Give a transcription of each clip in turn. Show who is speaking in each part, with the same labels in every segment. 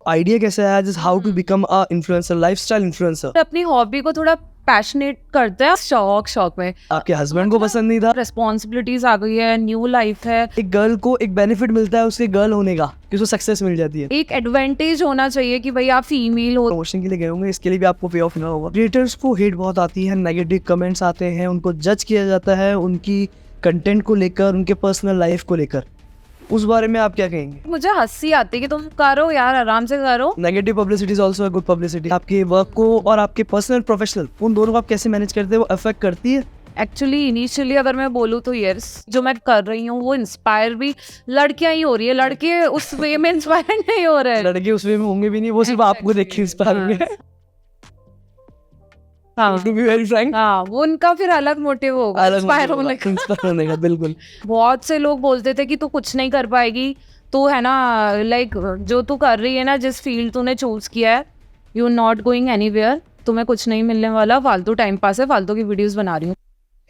Speaker 1: Idea कैसे आया just how to become a influencer, lifestyle influencer?
Speaker 2: अपनी हॉबी को थोड़ा पैशनेट करते हैं शौक में।
Speaker 1: आपके हस्बैंड को पसंद नहीं था?
Speaker 2: रिस्पॉन्सिबिलिटीज आ गई है, न्यू लाइफ है।
Speaker 1: एक गर्ल को एक बेनिफिट मिलता है उसके गर्ल होने का कि उसको सक्सेस मिल जाती है।
Speaker 2: एक एडवांटेज होना चाहिए कि भाई आप फीमेल हो।
Speaker 1: प्रमोशन के लिए गए होंगे, इसके लिए भी आपको पे ऑफ मिला होगा। क्रिएटर्स को हेट बहुत आती है, नेगेटिव कमेंट्स आते हैं, उनको जज किया जाता है उनकी कंटेंट को लेकर, उनके पर्सनल लाइफ को लेकर। उस बारे में आप क्या कहेंगे?
Speaker 2: मुझे हंसी आती है कि तुम करो यार, आराम से करो।
Speaker 1: Negative publicity is also a good publicity. आपके वर्क को और आपके पर्सनल प्रोफेशनल उन दोनों को आप कैसे मैनेज करते हैं, वो अफेक्ट करती है?
Speaker 2: एक्चुअली इनिशियली अगर मैं बोलूँ तो यस, जो मैं कर रही हूँ वो इंस्पायर भी लड़कियां ही हो रही है, लड़के उस वे में इंस्पायर नहीं हो रहे हैं।
Speaker 1: लड़के उस वे में होंगे भी नहीं, वो सिर्फ आपको देख के इंस्पायर होंगे।
Speaker 2: हाँ,
Speaker 1: टू बी वेरी फ्रैंक,
Speaker 2: हाँ, वो उनका फिर अलग मोटिव होगा इंस्पायर होने का।
Speaker 1: इंस्पायर होने का, बिल्कुल।
Speaker 2: बहुत से लोग बोलते थे कि तू कुछ नहीं कर पाएगी, तो है ना, लाइक जो तू कर रही है ना, जिस फील्ड तूने चूज किया है, यू नॉट गोइंग एनीवेयर, तुम्हें कुछ नहीं मिलने वाला, फालतू टाइम पास है, फालतू की वीडियोस बना रही हूँ।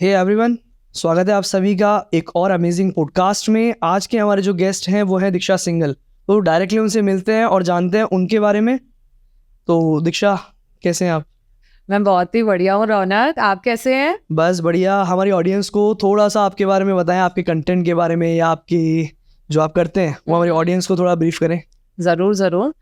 Speaker 1: हे एवरीवन, स्वागत है आप सभी का एक और अमेजिंग पॉडकास्ट में। आज के हमारे जो गेस्ट हैं वो है दीक्षा सिंघल। तो डायरेक्टली उनसे मिलते हैं और जानते हैं उनके बारे में। तो दीक्षा, कैसे हैं आप?
Speaker 2: मैं बहुत ही बढ़िया हूँ रौनक, आप कैसे हैं?
Speaker 1: बस बढ़िया। हमारी ऑडियंस को थोड़ा सा आपके बारे में बताएं, आपके कंटेंट के बारे में, या आपकी जो आप करते हैं वो हमारी ऑडियंस को थोड़ा ब्रीफ करें।
Speaker 2: ज़रूर।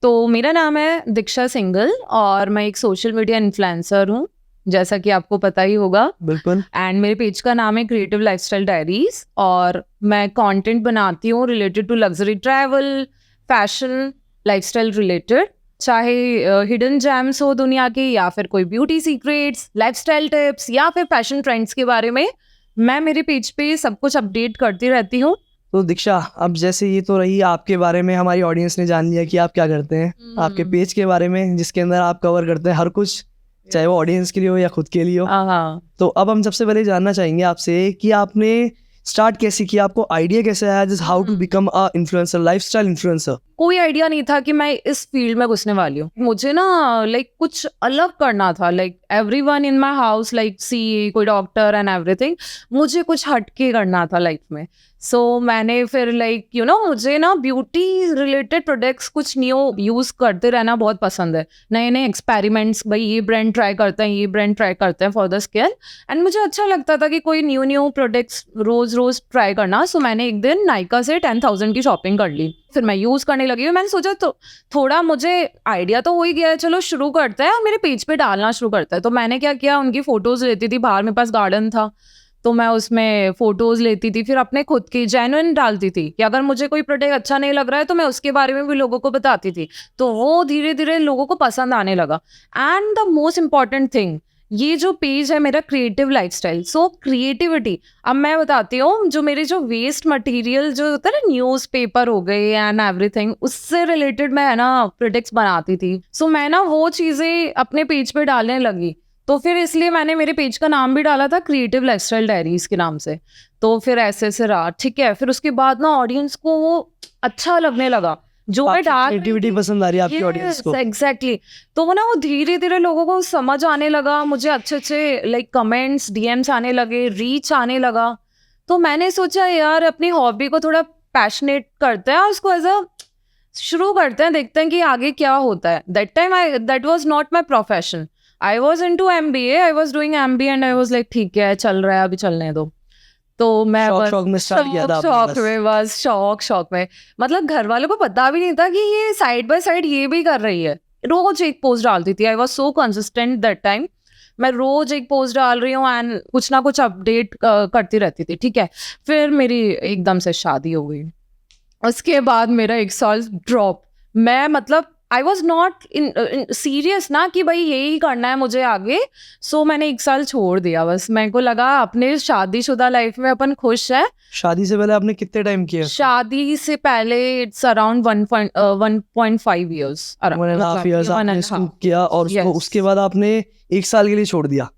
Speaker 2: तो मेरा नाम है दीक्षा सिंघल और मैं एक सोशल मीडिया इन्फ्लुएंसर हूँ, जैसा कि आपको पता ही होगा।
Speaker 1: बिल्कुल।
Speaker 2: एंड मेरे पेज का नाम है क्रिएटिव लाइफस्टाइल डायरीज और मैं कंटेंट बनाती हूँ related to luxury travel, fashion, lifestyle related, चाहे हिडन जेम्स हो दुनिया के, या फिर कोई ब्यूटी सीक्रेट्स, लाइफस्टाइल टिप्स, या फिर फैशन ट्रेंड्स के बारे में मैं मेरे पेज पे सब कुछ अपडेट करती रहती हूँ।
Speaker 1: तो दीक्षा, अब जैसे ये तो रही आपके बारे में, हमारी ऑडियंस ने जान लिया कि आप क्या करते हैं। आपके पेज के बारे में जिसके अंदर आप कवर करते हैं हर कुछ, चाहे वो ऑडियंस के लिए हो या खुद के लिए हो।
Speaker 2: हाँ।
Speaker 1: तो अब हम सबसे पहले जानना चाहेंगे आपसे कि आपने स्टार्ट कैसे किया, आपको आइडिया कैसे आया just how to become a influencer, lifestyle influencer?
Speaker 2: कोई आइडिया नहीं था कि मैं इस फील्ड में घुसने वाली हूँ। मुझे ना लाइक कुछ अलग करना था, like everyone in my house like CA, कोई डॉक्टर एंड एवरीथिंग, मुझे कुछ हटके करना था लाइफ में। सो मैंने फिर लाइक मुझे ना ब्यूटी रिलेटेड प्रोडक्ट्स कुछ न्यू यूज़ करते रहना बहुत पसंद है। नए नए एक्सपेरिमेंट्स, भाई ये ब्रांड ट्राई करते हैं, ये ब्रांड ट्राई करते हैं फॉर द स्किन। एंड मुझे अच्छा लगता था कि कोई न्यू प्रोडक्ट्स रोज ट्राई करना। सो मैंने एक दिन नायका से 10,000 की शॉपिंग कर ली, फिर मैं यूज़ करने लगी। मैंने सोचा तो थोड़ा मुझे आइडिया तो हो ही गया है, चलो शुरू करते हैं और मेरे पेज पे डालना शुरू करते हैं। तो मैंने क्या किया, उनकी फ़ोटोज़ लेती थी, बाहर मेरे पास गार्डन था तो मैं उसमें फ़ोटोज़ लेती थी, फिर अपने खुद की जेन्युइन डालती थी कि अगर मुझे कोई प्रोडक्ट अच्छा नहीं लग रहा है तो मैं उसके बारे में भी लोगों को बताती थी। तो वो धीरे धीरे लोगों को पसंद आने लगा। And the most important thing, ये जो पेज है मेरा क्रिएटिव लाइफस्टाइल, सो क्रिएटिविटी, अब मैं बताती हूँ, जो मेरे जो वेस्ट मटेरियल जो होता है ना, न्यूज़पेपर हो गए एंड एवरीथिंग, उससे रिलेटेड मैं है ना प्रोडक्ट्स बनाती थी। सो मैं ना वो चीज़ें अपने पेज पे डालने लगी, तो फिर इसलिए मैंने मेरे पेज का नाम भी डाला था क्रिएटिव लाइफस्टाइल डायरीज के नाम से। तो फिर ऐसे रहा, ठीक है। फिर उसके बाद ना ऑडियंस को वो अच्छा लगने लगा, जो मैं डाल
Speaker 1: क्रिएटिविटी पसंद आ रही है आपकी ऑडियंस को।
Speaker 2: एग्जैक्टली। तो वो ना वो धीरे धीरे लोगों को समझ आने लगा, मुझे अच्छे लाइक कमेंट्स, डीएम्स आने लगे, रीच आने लगा। तो मैंने सोचा यार अपनी हॉबी को थोड़ा पैशनेट करते हैं और उसको एज अ शुरू करते हैं, देखते हैं कि आगे क्या होता है। That was not my profession, I was into MBA, I was doing MBA and I was like ठीक है, चल रहा है, अभी चलने दो। तो मैं
Speaker 1: शौक में स्टार्ट किया था आपने?
Speaker 2: शौक में, मतलब घर वालों को पता भी नहीं था कि ये साइड बाय साइड ये भी कर रही है। रोज एक पोस्ट डालती थी, I was so consistent that time. मैं रोज एक पोस्ट डाल रही हूँ एंड कुछ ना कुछ अपडेट करती रहती थी, ठीक है। फिर मेरी एकदम से शादी हो गई, उसके बाद मेरा 1 साल ड्रॉप। मैं मतलब आई वॉज नॉट इन सीरियस ना कि भाई यही करना है मुझे आगे। सो मैंने 1 साल छोड़ दिया, बस मेरे को लगा अपने शादीशुदा लाइफ में अपन खुश है।
Speaker 1: शादी से पहले आपने कितने टाइम किया?
Speaker 2: शादी से पहले इट्स अराउंड 1.5 ईयर्स,
Speaker 1: 1.5 years आपने इसको किया और
Speaker 2: Yes.
Speaker 1: उसके बाद आपने 1 साल के लिए छोड़ दिया।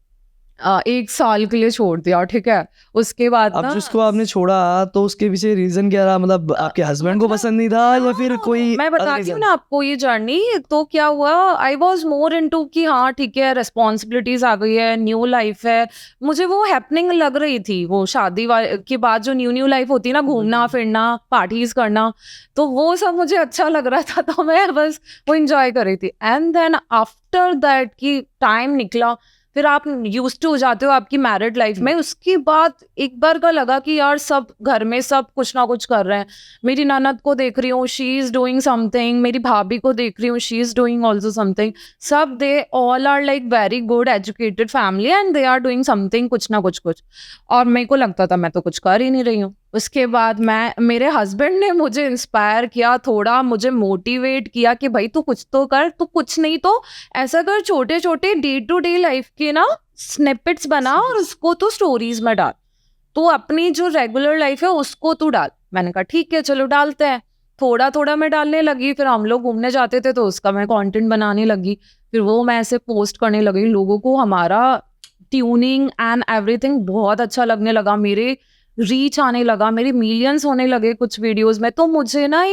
Speaker 2: 1 साल के लिए छोड़ दिया, ठीक है। उसके बाद
Speaker 1: अब
Speaker 2: ना
Speaker 1: जिसको आपने छोड़ा तो उसके पीछे रीजन क्या रहा, मतलब आपके हस्बैंड को
Speaker 2: मतलब
Speaker 1: पसंद नहीं था या फिर कोई
Speaker 2: मैं
Speaker 1: other
Speaker 2: बताती हूँ
Speaker 1: reason?
Speaker 2: ना आपको ये जर्नी। तो क्या हुआ, आई वॉज मोर इनटू कि हाँ ठीक है, रिस्पॉन्सिबिलिटीज आ गई है, न्यू लाइफ है। मुझे वो हैपनिंग लग रही थी, वो शादी के बाद जो न्यू लाइफ होती है ना, घूमना फिरना, पार्टीज करना, तो वो सब मुझे अच्छा लग रहा था। तो मैं बस वो इंजॉय कर रही थी। एंड देन आफ्टर दैट कि टाइम निकला, फिर आप यूज टू हो जाते हो आपकी मैरिड लाइफ में। उसके बाद एक बार का लगा कि यार सब घर में सब कुछ ना कुछ कर रहे हैं। मेरी ननद को देख रही हूँ, शी इज डूइंग समथिंग, मेरी भाभी को देख रही हूँ, she is doing also something. सब they all are like very good educated family and they are doing something, कुछ ना कुछ कुछ। और मेरे को लगता था मैं तो कुछ कर ही नहीं रही हूँ। उसके बाद मेरे हस्बैंड ने मुझे इंस्पायर किया, थोड़ा मुझे मोटिवेट किया कि भाई तू कुछ तो कर, तू कुछ नहीं तो ऐसा कर, छोटे छोटे डे टू डे लाइफ के ना स्निपेट्स बना और उसको तू स्टोरीज में डाल, तू अपनी जो रेगुलर लाइफ है उसको तू डाल। मैंने कहा ठीक है चलो डालते हैं। थोड़ा थोड़ा मैं डालने लगी, फिर हम लोग घूमने जाते थे तो उसका मैं कंटेंट बनाने लगी, फिर वो मैं ऐसे पोस्ट करने लगी। लोगों को हमारा ट्यूनिंग एंड एवरीथिंग बहुत अच्छा लगने लगा, मेरे रीच आने लगा, मेरे मिलियंस होने लगे कुछ वीडियोस में। तो मुझे ना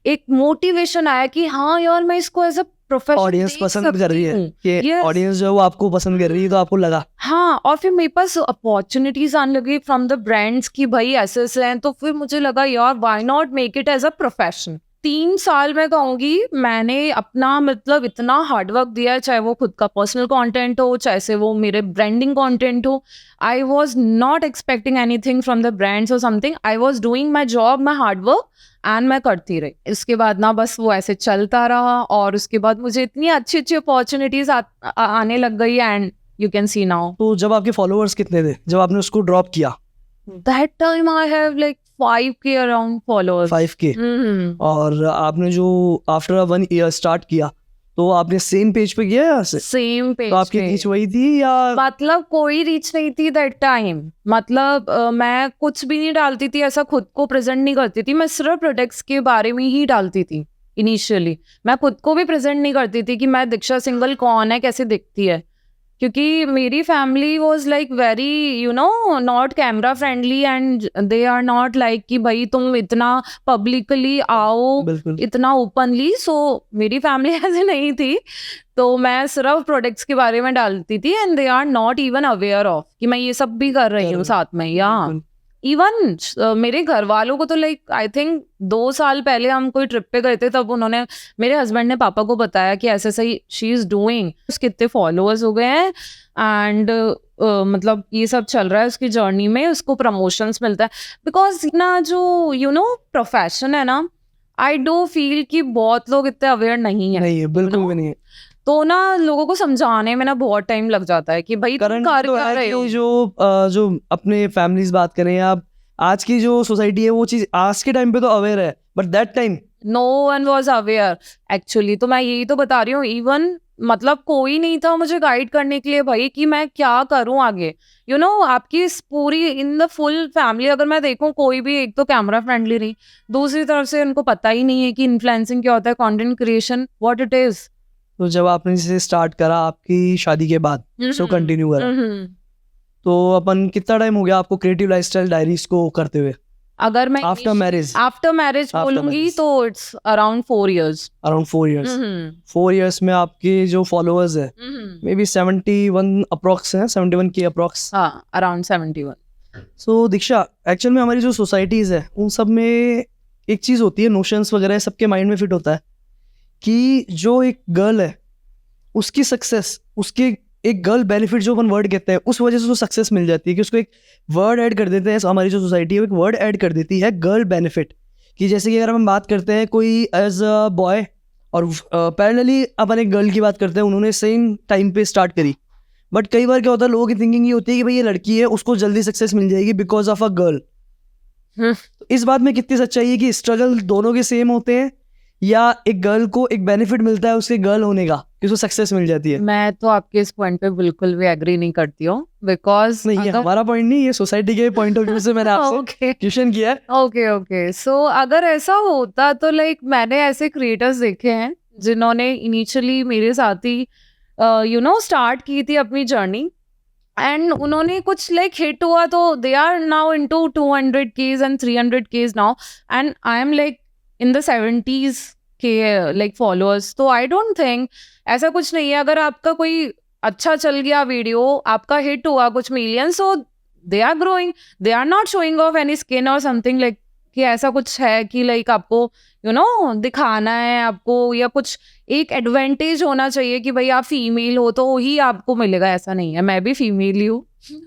Speaker 2: एक मोटिवेशन आया कि हाँ यार मैं इसको एज अ प्रोफेशन
Speaker 1: ऑडियंस पसंद कर रही है, कि
Speaker 2: Yes.
Speaker 1: ऑडियंस जो है वो आपको पसंद कर रही है, तो आपको लगा
Speaker 2: हाँ, और फिर मेरे पास अपॉर्चुनिटीज आने लगी फ्रॉम द ब्रांड्स की भाई ऐसे ऐसे हैं। तो फिर मुझे लगा यार why not make it as a profession. 3 साल मैं कहूँगी मैंने अपना मतलब इतना हार्डवर्क दिया है, चाहे वो खुद का पर्सनल कंटेंट हो, चाहे से वो मेरे ब्रांडिंग कंटेंट हो। I was not expecting anything from the brands or something, I was doing my job, my hard work and मैं करती रही। इसके बाद ना बस वो ऐसे चलता रहा और उसके बाद मुझे इतनी अच्छी अच्छी अपॉर्चुनिटीज आने लग गई and you can see now.
Speaker 1: तो जब आपके फॉलोअर्स कितने थे जब आपने उसको ड्रॉप किया?
Speaker 2: That time I have like 5K around followers.
Speaker 1: 5K। और आपने जो आफ्टर 1 ईयर स्टार्ट किया तो आपने सेम पेज पे किया या से?
Speaker 2: सेम पेज
Speaker 1: तो आपकी रीच वही थी या
Speaker 2: मतलब कोई रीच नहीं थी दैट टाइम। मतलब मैं कुछ भी नहीं डालती थी, ऐसा खुद को प्रेजेंट नहीं करती थी। मैं सिर्फ प्रोडक्ट्स के बारे में ही डालती थी इनिशियली। मैं खुद को भी प्रेजेंट नहीं करती थी कि मैं दीक्षा सिंघल कौन है, कैसे दिखती है, क्योंकि मेरी family was like very you know not camera friendly and they are not like कि भाई तुम इतना पब्लिकली आओ,
Speaker 1: बिल्कुल
Speaker 2: इतना ओपनली। सो मेरी फैमिली ऐसे नहीं थी, तो मैं सिर्फ प्रोडक्ट्स के बारे में डालती थी and they are not even aware of कि मैं ये सब भी कर रही हूँ साथ में। या
Speaker 1: बिल्कुल।
Speaker 2: इवन मेरे घर वालों को तो लाइक आई थिंक 2 साल पहले हम कोई ट्रिप पे गए थे, तब उन्होंने मेरे हस्बैंड ने पापा को बताया कि ऐसे सही शी इज डूइंग, उसके इतने फॉलोअर्स हो गए हैं एंड मतलब ये सब चल रहा है उसकी जर्नी में, उसको प्रमोशंस मिलता है। बिकॉज ना जो यू नो प्रोफेशन है ना, आई डू फील कि बहुत लोग इतने अवेयर नहीं है।
Speaker 1: नहीं है, बिल्कुल भी नहीं है।
Speaker 2: तो ना लोगों को समझाने में ना बहुत टाइम लग जाता है कि भाई तुम
Speaker 1: करंट
Speaker 2: कर
Speaker 1: तो
Speaker 2: क्या
Speaker 1: है
Speaker 2: रहे हो।
Speaker 1: कि जो अपने फैमिलीज बात करें या आज की जो सोसाइटी है वो चीज आज के टाइम पे तो अवेयर है, but that time
Speaker 2: no one was aware actually. तो मैं यही तो बता रही हूँ, इवन मतलब कोई नहीं था मुझे गाइड करने के लिए भाई कि मैं क्या करूं आगे। यू नो आपकी इस पूरी इन द फुल फैमिली अगर मैं देखूं, कोई भी एक तो कैमरा फ्रेंडली नहीं, दूसरी तरफ से उनको पता ही नहीं है कि इन्फ्लुएंसिंग क्या होता है, content creation what it is.
Speaker 1: तो जब आपने इसे स्टार्ट करा आपकी शादी के बाद, सो कंटिन्यू करा, तो अपन कितना टाइम हो गया आपको क्रिएटिव लाइफस्टाइल डायरीज को करते हुए?
Speaker 2: अगर मैं
Speaker 1: आफ्टर मैरिज
Speaker 2: आफ्टर मैरिज बोलूंगी
Speaker 1: marriage.
Speaker 2: तो it's around 4 years।
Speaker 1: Around 4 years. 4 years में आपके जो फॉलोअर्स है मे बी 71 अप्रॉक्स है, 71 के अप्रॉक्स।
Speaker 2: हाँ अराउंड 71।
Speaker 1: सो दीक्षा, एक्चुअल में हमारी जो सोसाइटीज है उन सब में एक चीज होती है, नोशंस वगैरह सबके माइंड में फिट होता है कि जो एक गर्ल है उसकी सक्सेस, उसके एक गर्ल बेनिफिट जो अपन वर्ड कहते हैं उस वजह से उसको सक्सेस मिल जाती है, कि उसको एक वर्ड ऐड कर देते हैं। हमारी जो सोसाइटी है एक वर्ड ऐड कर देती है गर्ल बेनिफिट, कि जैसे कि अगर हम बात करते हैं कोई एज अ बॉय और पैरेलली अपन एक गर्ल की बात करते हैं, उन्होंने सेम टाइम पे स्टार्ट करी, बट कई बार क्या होता है लोगों की थिंकिंग ये होती है कि भाई ये लड़की है उसको जल्दी सक्सेस मिल जाएगी बिकॉज ऑफ अ गर्ल। इस बात में कितनी सच्चाई है कि स्ट्रगल दोनों के सेम होते हैं, या एक गर्ल को एक बेनिफिट मिलता है उसके गर्ल होने का कि उसको सक्सेस मिल जाती है?
Speaker 2: मैं तो आपके इस पॉइंट पे बिल्कुल भी एग्री नहीं करती हूँ, बिकॉज
Speaker 1: नहीं, ये हमारा पॉइंट नहीं, ये सोसाइटी के पॉइंट ऑफ व्यू से मैंने आपसे क्वेश्चन किया है।
Speaker 2: ओके सो अगर ऐसा होता तो लाइक मैंने ऐसे क्रिएटर्स देखे हैं जिन्होंने इनिशियली मेरे साथ ही यू नो स्टार्ट की थी अपनी जर्नी, एंड उन्होंने कुछ लाइक हिट हुआ तो they are now into 200Ks and 300Ks now, and I am like in the 70s के लाइक फॉलोअर्स. तो आई डोंट थिंक ऐसा कुछ नहीं है. अगर आपका कोई अच्छा चल गया वीडियो, आपका हिट हुआ कुछ millions, so they are growing, they are not showing off any skin और समथिंग लाइक कि ऐसा कुछ है कि लाइक आपको दिखाना है आपको, या कुछ एक एडवांटेज होना चाहिए कि भाई आप फीमेल हो तो ही आपको मिलेगा. ऐसा नहीं है. मैं भी फीमेल ही हूँ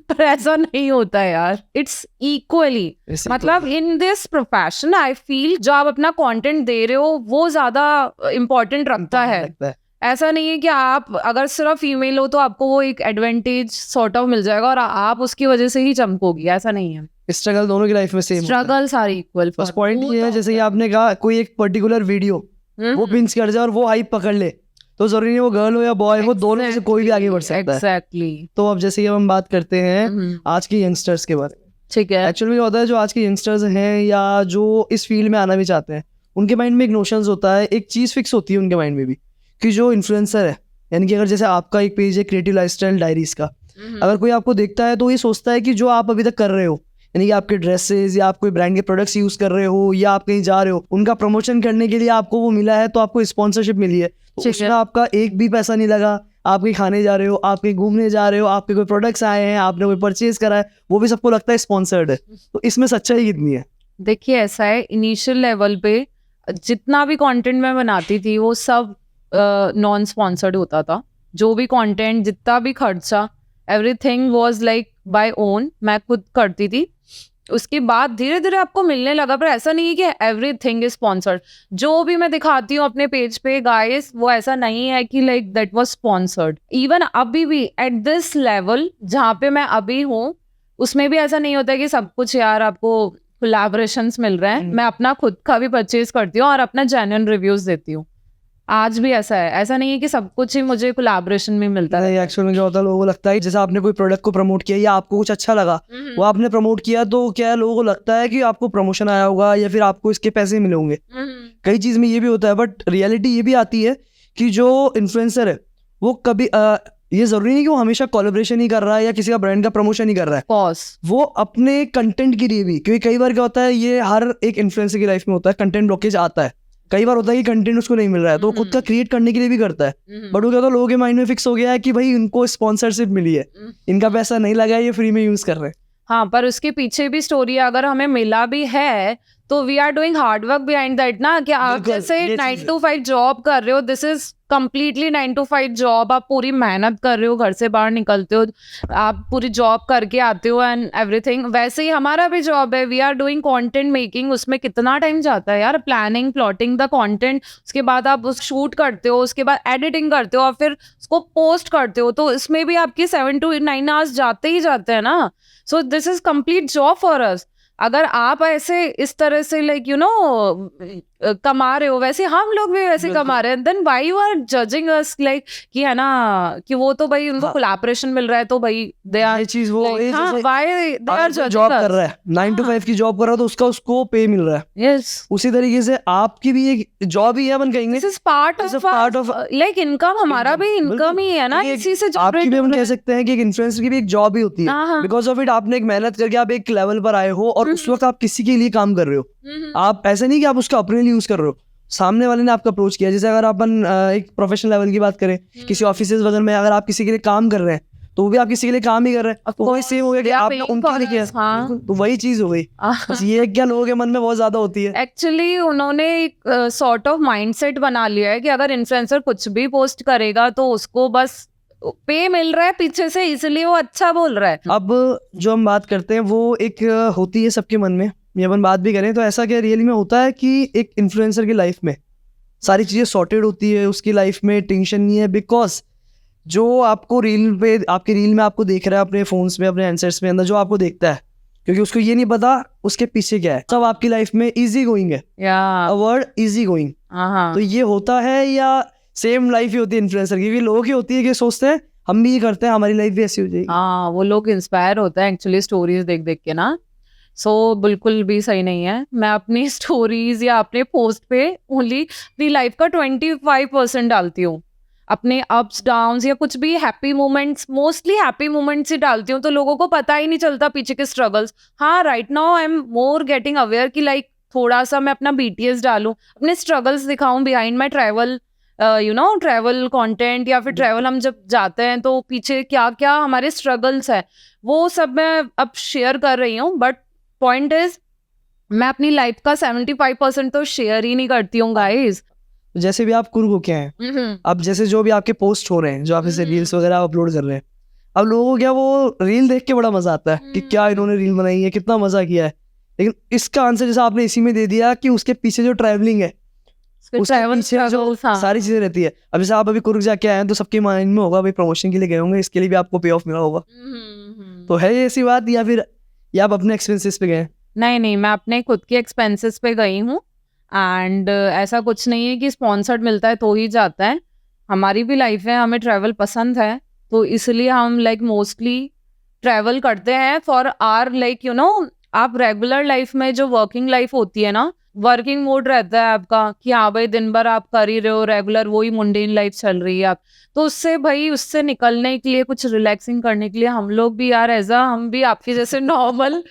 Speaker 2: पर ऐसा नहीं होता है यार. इट्स इक्वली, मतलब in this profession I feel जो आप अपना कंटेंट दे रहे हो वो ज्यादा इम्पोर्टेंट रखता है. ऐसा नहीं है कि आप अगर सिर्फ फीमेल हो तो आपको वो एक एडवांटेज सॉर्ट ऑफ मिल जाएगा और आप उसकी वजह से ही चमकोगी. ऐसा नहीं है.
Speaker 1: स्ट्रगल दोनों की लाइफ में सेम,
Speaker 2: स्ट्रगल सारे इक्वल.
Speaker 1: बस पॉइंट ये है जैसे कि आपने कहा कोई एक पर्टिकुलर वीडियो वो पिंच कर जाए और वो हाइप पकड़ ले, तो जरूरी नहीं वो गर्ल हो या बॉय हो, दोनों में से कोई भी आगे बढ़ सकता है.
Speaker 2: एग्जैक्टली.
Speaker 1: तो अब जैसे कि हम बात करते हैं आज के यंगस्टर्स के बारे में.
Speaker 2: ठीक है.
Speaker 1: एक्चुअली क्या होता है, जो आज के यंगस्टर्स हैं या जो इस फील्ड में आना भी चाहते हैं, उनके माइंड में एक नोशंस होता है, एक चीज़ फिक्स होती है उनके माइंड में भी कि जो इन्फ्लुएंसर है, यानी कि अगर जैसे आपका एक पेज है क्रिएटिव लाइफस्टाइल डायरीज का, अगर कोई आपको देखता है तो ये सोचता है कि जो आप अभी तक कर रहे हो, यानी कि आपके ड्रेसेस या आप कोई ब्रांड के प्रोडक्ट्स यूज कर रहे हो या आप कहीं जा रहे हो, उनका प्रमोशन करने के लिए आपको वो मिला है, तो आपको स्पॉन्सरशिप मिली है, तो उसमें आपका एक भी पैसा नहीं लगा. आप कहीं खाने जा रहे हो, आप कहीं घूमने जा रहे हो, आपके कोई प्रोडक्ट्स आए हैं, आपने कोई परचेज करा है, वो भी सबको लगता है स्पॉन्सर्ड है. तो इसमें सच्चाई कितनी है?
Speaker 2: देखिए ऐसा है, इनिशियल लेवल पे जितना भी कंटेंट मैं बनाती थी वो सब नॉन स्पॉन्सर्ड होता था. जो भी कंटेंट, जितना भी खर्चा, everything was like by own, मैं खुद करती थी. उसके बाद धीरे धीरे आपको मिलने लगा, पर ऐसा नहीं है कि एवरीथिंग इज स्पॉन्सर्ड. जो भी मैं दिखाती हूँ अपने पेज पे गाइस, वो ऐसा नहीं है कि like that was sponsored. Even अभी भी एट दिस लेवल जहाँ पे मैं अभी हूँ, उसमें भी ऐसा नहीं होता कि सब कुछ यार आपको कोलैबोरेशंस मिल रहे हैं. मैं अपना खुद का भी परचेज करती हूँ और अपना जेन्युइन रिव्यूज देती हूँ. आज भी ऐसा है. ऐसा नहीं है कि सब कुछ ही मुझे कोलैबोरेशन में मिलता है.
Speaker 1: एक्चुअली में क्या होता है, लोगों को लगता है जैसे आपने कोई प्रोडक्ट को प्रमोट किया या आपको कुछ अच्छा लगा, वो आपने प्रमोट किया, तो क्या है, लोगों को लगता है कि आपको प्रमोशन आया होगा या फिर आपको इसके पैसे मिले होंगे. कई चीज में ये भी होता है, बट रियलिटी ये भी आती है कि जो इन्फ्लुएंसर है वो कभी ये जरूरी नहीं कि वो हमेशा कोलैबोरेशन ही कर रहा है या किसी का ब्रांड का प्रमोशन ही कर रहा है. वो अपने कंटेंट के लिए भी, क्योंकि कई बार क्या होता है, ये हर एक इन्फ्लुएंसर की लाइफ में होता है, कंटेंट ब्लॉकेज आता है. कई बार होता है कि कंटेंट उसको नहीं मिल रहा है, तो खुद का क्रिएट करने के लिए भी करता है. बट वो क्या होता है, लोगों के माइंड में फिक्स हो गया है कि भाई इनको स्पॉन्सरशिप मिली है, इनका पैसा नहीं लगा है, ये फ्री में यूज कर रहे हैं.
Speaker 2: हाँ, पर उसके पीछे भी स्टोरी है. अगर हमें मिला भी है तो we are doing hard work behind that ना. कि आप जैसे 9 to 5 जॉब कर रहे हो, this is completely 9 to 5 job. आप पूरी मेहनत कर रहे हो, घर से बाहर निकलते हो, आप पूरी जॉब करके आते हो एंड एवरीथिंग. वैसे ही हमारा भी जॉब है. We are doing content making. उसमें कितना टाइम जाता है यार, प्लानिंग, प्लॉटिंग द कंटेंट, उसके बाद आप उस शूट करते हो, उसके बाद एडिटिंग करते हो और फिर उसको पोस्ट करते हो. तो इसमें भी आपके 7 to 9 आवर्स जाते ही जाते हैं ना. So this is complete job for us. अगर आप ऐसे इस तरह से लाइक कमा रहे हो, वैसे हम लोग भी वैसे कमा रहे हैं, then why you are judging us like कि है ना कि वो तो भाई उनको कोलैबोरेशन मिल रहा है तो भाई दे आर
Speaker 1: ये चीज वो
Speaker 2: व्हाई दे आर
Speaker 1: जॉब कर रहा है, 9 to 5 की जॉब कर रहा है, तो उसका उसको पे मिल रहा है.
Speaker 2: यस,
Speaker 1: उसी तरीके से आपकी भी एक जॉब ही है, अपन कहेंगे
Speaker 2: this is part of like income. हमारा भी इनकम ही है ना, इसी से
Speaker 1: आपकी भी हम कह सकते हैं कि एक इन्फ्लुएंसर की भी एक जॉब ही होती है. बिकॉज ऑफ इट आपने एक मेहनत करके आप एक लेवल पर आए हो और उस वक्त आप किसी के लिए काम कर रहे हो. आप ऐसा नहीं कि आप उसका अपने लिए यूज कर रहे हो, सामने वाले ने आपका अप्रोच किया. जैसे अगर अपन एक प्रोफेशनल लेवल की बात करें, किसी ऑफिस वगैरह में अगर आप किसी के लिए काम कर रहे हैं, तो वो भी आप किसी के लिए काम ही कर रहे हैं, तो वही सेम हो गया कि आपने उनके लिए किया. तो वही चीज हो गई. बस ये क्या लोगों के मन में बहुत ज्यादा होती है.
Speaker 2: एक्चुअली उन्होंने एक सॉर्ट ऑफ माइंडसेट बना लिया है कि अगर इन्फ्लुएंसर कुछ भी पोस्ट करेगा तो उसको बस पे मिल रहा है पीछे से, इसलिए वो अच्छा बोल रहा है.
Speaker 1: अब जो हम बात करते हैं वो एक होती है सबके मन में. ये अपन बात भी करें तो ऐसा क्या रियली में होता है कि एक इन्फ्लुएंसर की लाइफ में सारी चीज़ें सॉर्टेड होती है, उसकी लाइफ में टेंशन नहीं है. बिकॉज जो आपको रील पे, आपके रील में आपको देख रहा है अपने फोन्स में, अपने हैंडसेट्स में अंदर जो आपको देखता है, क्योंकि उसको ये नहीं पता उसके पीछे क्या है. सब आपकी लाइफ में इजी गोइंग है. Word easy going. तो ये होता है या सेम लाइफ ही होती है इन्फ्लुएंसर की? लोगों की होती है कि सोचते हैं हम भी ये करते हैं, हमारी लाइफ भी ऐसी हो जाएगी.
Speaker 2: हाँ, वो लोग इंस्पायर होते हैं एक्चुअली स्टोरीज देख देख के ना. सो बिल्कुल भी सही नहीं है. मैं अपनी स्टोरीज या अपने पोस्ट पे ओनली अपनी लाइफ का 25% डालती हूँ. अपने अप्स डाउन्स या कुछ भी happy moments, mostly happy moments ही डालती हूँ, तो लोगों को पता ही नहीं चलता पीछे के स्ट्रगल्स। हाँ, right now I am more getting aware कि लाइक थोड़ा सा मैं अपना BTS डालूं, अपने स्ट्रगल्स दिखाऊं behind my travel, travel content, या फिर ट्रैवल हम जब जाते हैं तो पीछे क्या क्या हमारे स्ट्रगल्स है, वो सब मैं अब शेयर कर रही हूँ। बट पॉइंट इज, मैं अपनी लाइफ का 75% तो शेयर ही नहीं करती हूँ गाइस।
Speaker 1: जैसे भी आप कुर्ग होके आए, अब जैसे जो भी आपके पोस्ट हो रहे हैं, जो आप इसे रील्स वगैरह अपलोड कर रहे हैं, अब लोगों को क्या वो रील देख के बड़ा मजा आता है कि क्या इन्होंने रील बनाई है, कितना मजा किया है। लेकिन इसका आंसर जैसा आपने इसी में दे दिया कि उसके पीछे जो ट्रैवलिंग है, उसके पीछे जो सारी चीजें रहती है। अब जैसे आप अभी कुर्ग जाके आए हैं तो सबके माइंड में होगा भाई प्रमोशन के लिए गए होंगे, इसके लिए भी आपको पे ऑफ मिला होगा। तो है ये ऐसी बात, या फिर या आप अपने एक्सपेंसेस पे गए?
Speaker 2: नहीं, मैं अपने खुद के एक्सपेंसेस पे गई हूँ। एंड ऐसा कुछ नहीं है कि स्पॉन्सर्ड मिलता है तो ही जाता है। हमारी भी लाइफ है, हमें ट्रैवल पसंद है, तो इसलिए हम लाइक मोस्टली ट्रैवल करते हैं फॉर आर लाइक आप रेगुलर लाइफ में जो वर्किंग लाइफ होती है ना, वर्किंग मोड रहता है आपका कि हाँ भाई दिन भर आप कर ही रहे हो, रेगुलर वही मुंडेन लाइफ चल रही है आप, तो उससे निकलने के लिए, कुछ रिलैक्सिंग करने के लिए हम लोग भी यार हम भी आपके जैसे नॉर्मल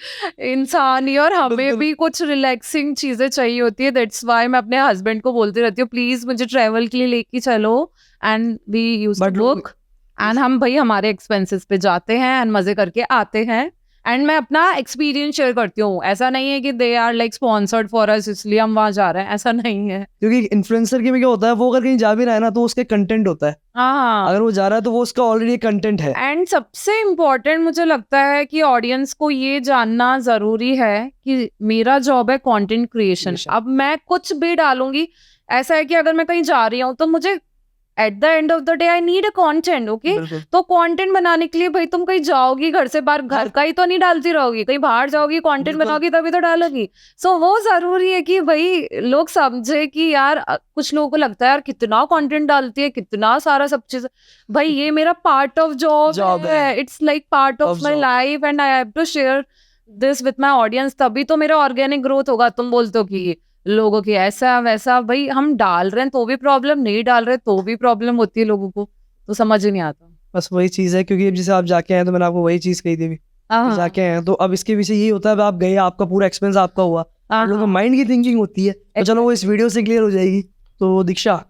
Speaker 2: इंसान ही, और हमें भी कुछ रिलैक्सिंग चीजें चाहिए होती है। दैट्स वाई मैं अपने हस्बैंड को बोलती रहती हूँ प्लीज मुझे ट्रैवल के लिए लेके चलो, and we used to book, and हम भाई हमारे एक्सपेंसेस पे जाते हैं एंड मजे करके आते हैं। एंड मैं अपना एक्सपीरियंस शेयर करती हूँ, ऐसा नहीं है कि they are like sponsored for us इसलिए हम वहां जा रहे हैं, ऐसा नहीं है।
Speaker 1: क्योंकि इन्फ्लुएंसर के में क्या होता है, वो अगर कहीं जा भी रहा है ना तो उसके कंटेंट होता है।
Speaker 2: हाँ,
Speaker 1: अगर वो जा रहा है तो वो उसका ऑलरेडी कंटेंट है।
Speaker 2: एंड सबसे इम्पोर्टेंट मुझे लगता है कि ऑडियंस को ये जानना जरूरी है कि मेरा जॉब है कंटेंट क्रिएशन। अब मैं कुछ भी डालूंगी, ऐसा है कि अगर मैं कहीं जा रही हूँ तो मुझे at the end of the day I need a content, okay. तो कंटेंट बनाने के लिए भाई तुम कहीं जाओगी घर से बाहर, घर का ही तो नहीं डालती रहोगी, कहीं बाहर जाओगी कंटेंट बनाओगी तभी तो डालोगी। सो वो जरूरी है कि भाई लोग समझे कि यार कुछ लोगों को लगता है यार कितना कंटेंट डालती है, कितना सारा सब चीज, भाई ये मेरा पार्ट ऑफ जॉब है, it's like part of my life and I have to share this with my audience, तभी तो मेरा ऑर्गेनिक ग्रोथ होगा। तुम बोलते हो कि लोगों की ऐसा वैसा, भाई हम डाल रहे हैं तो भी प्रॉब्लम, नहीं डाल रहे तो भी प्रॉब्लम होती है लोगों को, तो समझ ही नहीं आता।
Speaker 1: बस वही चीज है, क्योंकि जैसे आप जाके आए तो मैंने आपको वही चीज कही थी जाके आए तो अब इसके पीछे यही होता है, आप गए, आपका पूरा एक्सपेंस आपका हुआ, लोगों का माइंड की थिंकिंग होती है, तो चलो वो इस वीडियो से क्लियर हो जाएगी। तो दीक्षा,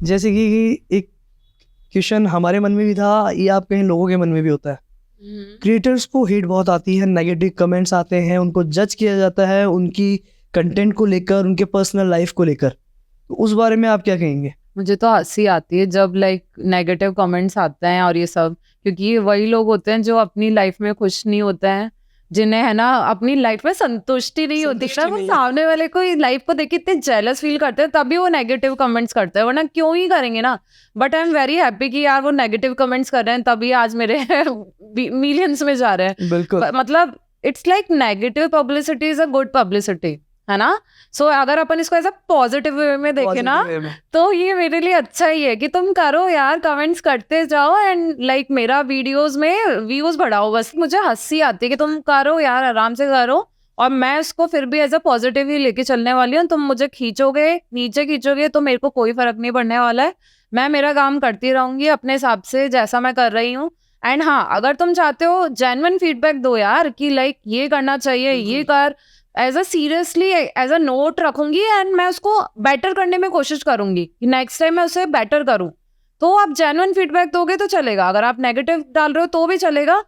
Speaker 1: जैसे कि एक क्वेश्चन हमारे मन में भी था, ये आप कहीं लोगों के मन में भी होता है, क्रिएटर्स को हेट बहुत आती है, नेगेटिव कमेंट्स आते हैं, उनको जज किया जाता है उनकी कंटेंट को लेकर, उनके पर्सनल लाइफ को लेकर, तो उस बारे में आप क्या कहेंगे?
Speaker 2: मुझे तो हंसी आती है जब लाइक नेगेटिव कमेंट्स आते हैं और ये सब, क्योंकि ये वही लोग होते हैं जो अपनी लाइफ में खुश नहीं होते हैं, जिन्हें है ना अपनी लाइफ में संतुष्टि नहीं होती ना, वो सामने वाले को लाइफ को देख के इतने जेलस फील करते हैं, तभी वो नेगेटिव कमेंट्स करते हैं, वरना क्यों ही करेंगे ना। But I am very happy कि यार वो नेगेटिव कमेंट्स कर रहे हैं, तभी आज मेरे मिलियंस में जा रहे हैं।
Speaker 1: बिल्कुल,
Speaker 2: मतलब it's like negative publicity is a good publicity, है ना। सो अगर अपन इसको ऐसा पॉजिटिव वे में देखें ना, तो ये मेरे लिए अच्छा ही है कि तुम करो यार, कमेंट्स करते जाओ एंड लाइक मेरा वीडियोस में व्यूज बढ़ाओ, बस मुझे हंसी आती है कि तुम करो यार, आराम से करो, और मैं उसको फिर भी एज अ पॉजिटिव ही लेके चलने वाली हूँ। तुम मुझे खींचोगे, नीचे खींचोगे, तो मेरे को कोई फर्क नहीं पड़ने वाला है, मैं मेरा काम करती रहूंगी अपने हिसाब से जैसा मैं कर रही हूँ। एंड हाँ, अगर तुम चाहते हो जेन्युइन फीडबैक दो यार कि लाइक ये करना चाहिए, ये कर, as a seriously as a note रखूंगी एंड मैं उसको बेटर करने में कोशिश करूंगी कि नेक्स्ट टाइम मैं उसे बेटर करूं। तो आप जेन्युइन फीडबैक दोगे तो चलेगा, अगर आप नेगेटिव डाल रहे हो तो भी चलेगा।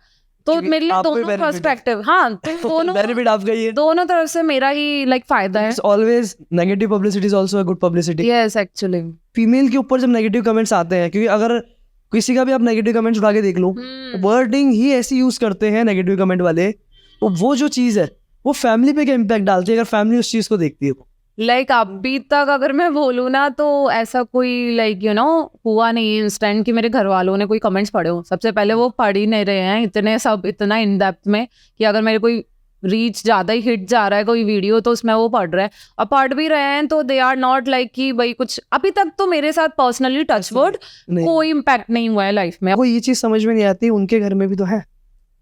Speaker 2: तो मेरे लिए दोनों पर्सपेक्टिव, हाँ, तो दोनों
Speaker 1: बेनिफिट आपका ही है,
Speaker 2: दोनों तरफ से मेरा ही लाइक फायदा है।
Speaker 1: Always negative publicity is also a good publicity.
Speaker 2: Yes, actually
Speaker 1: female के ऊपर जब नेगेटिव कमेंट्स आते हैं, क्योंकि अगर किसी का भी आप नेगेटिव कमेंट्स उठा के देख लो, वर्डिंग ही ऐसी यूज करते हैं नेगेटिव कमेंट वाले, तो वो जो चीज है वो फैमिली पे क्या इम्पैक्ट डालती है अगर फैमिली उस चीज को देखती है?
Speaker 2: लाइक अभी तक अगर मैं बोलूँ ना, तो ऐसा कोई लाइक हुआ नहीं इंस्टेंट कि मेरे घर वालों ने कोई कमेंट्स पढ़े हो। सबसे पहले वो पढ़ ही नहीं रहे हैं इतना इन डेप्थ में कि अगर मेरे कोई रीच ज्यादा ही हिट जा रहा है कोई वीडियो तो उसमें वो पढ़ रहा है, और पढ़ भी रहे हैं तो दे आर नॉट लाइक कि भाई कुछ, अभी तक तो मेरे साथ पर्सनली टचवुड कोई इम्पैक्ट नहीं हुआ है लाइफ में।
Speaker 1: वो ये चीज समझ में नहीं आती, उनके घर में भी तो है,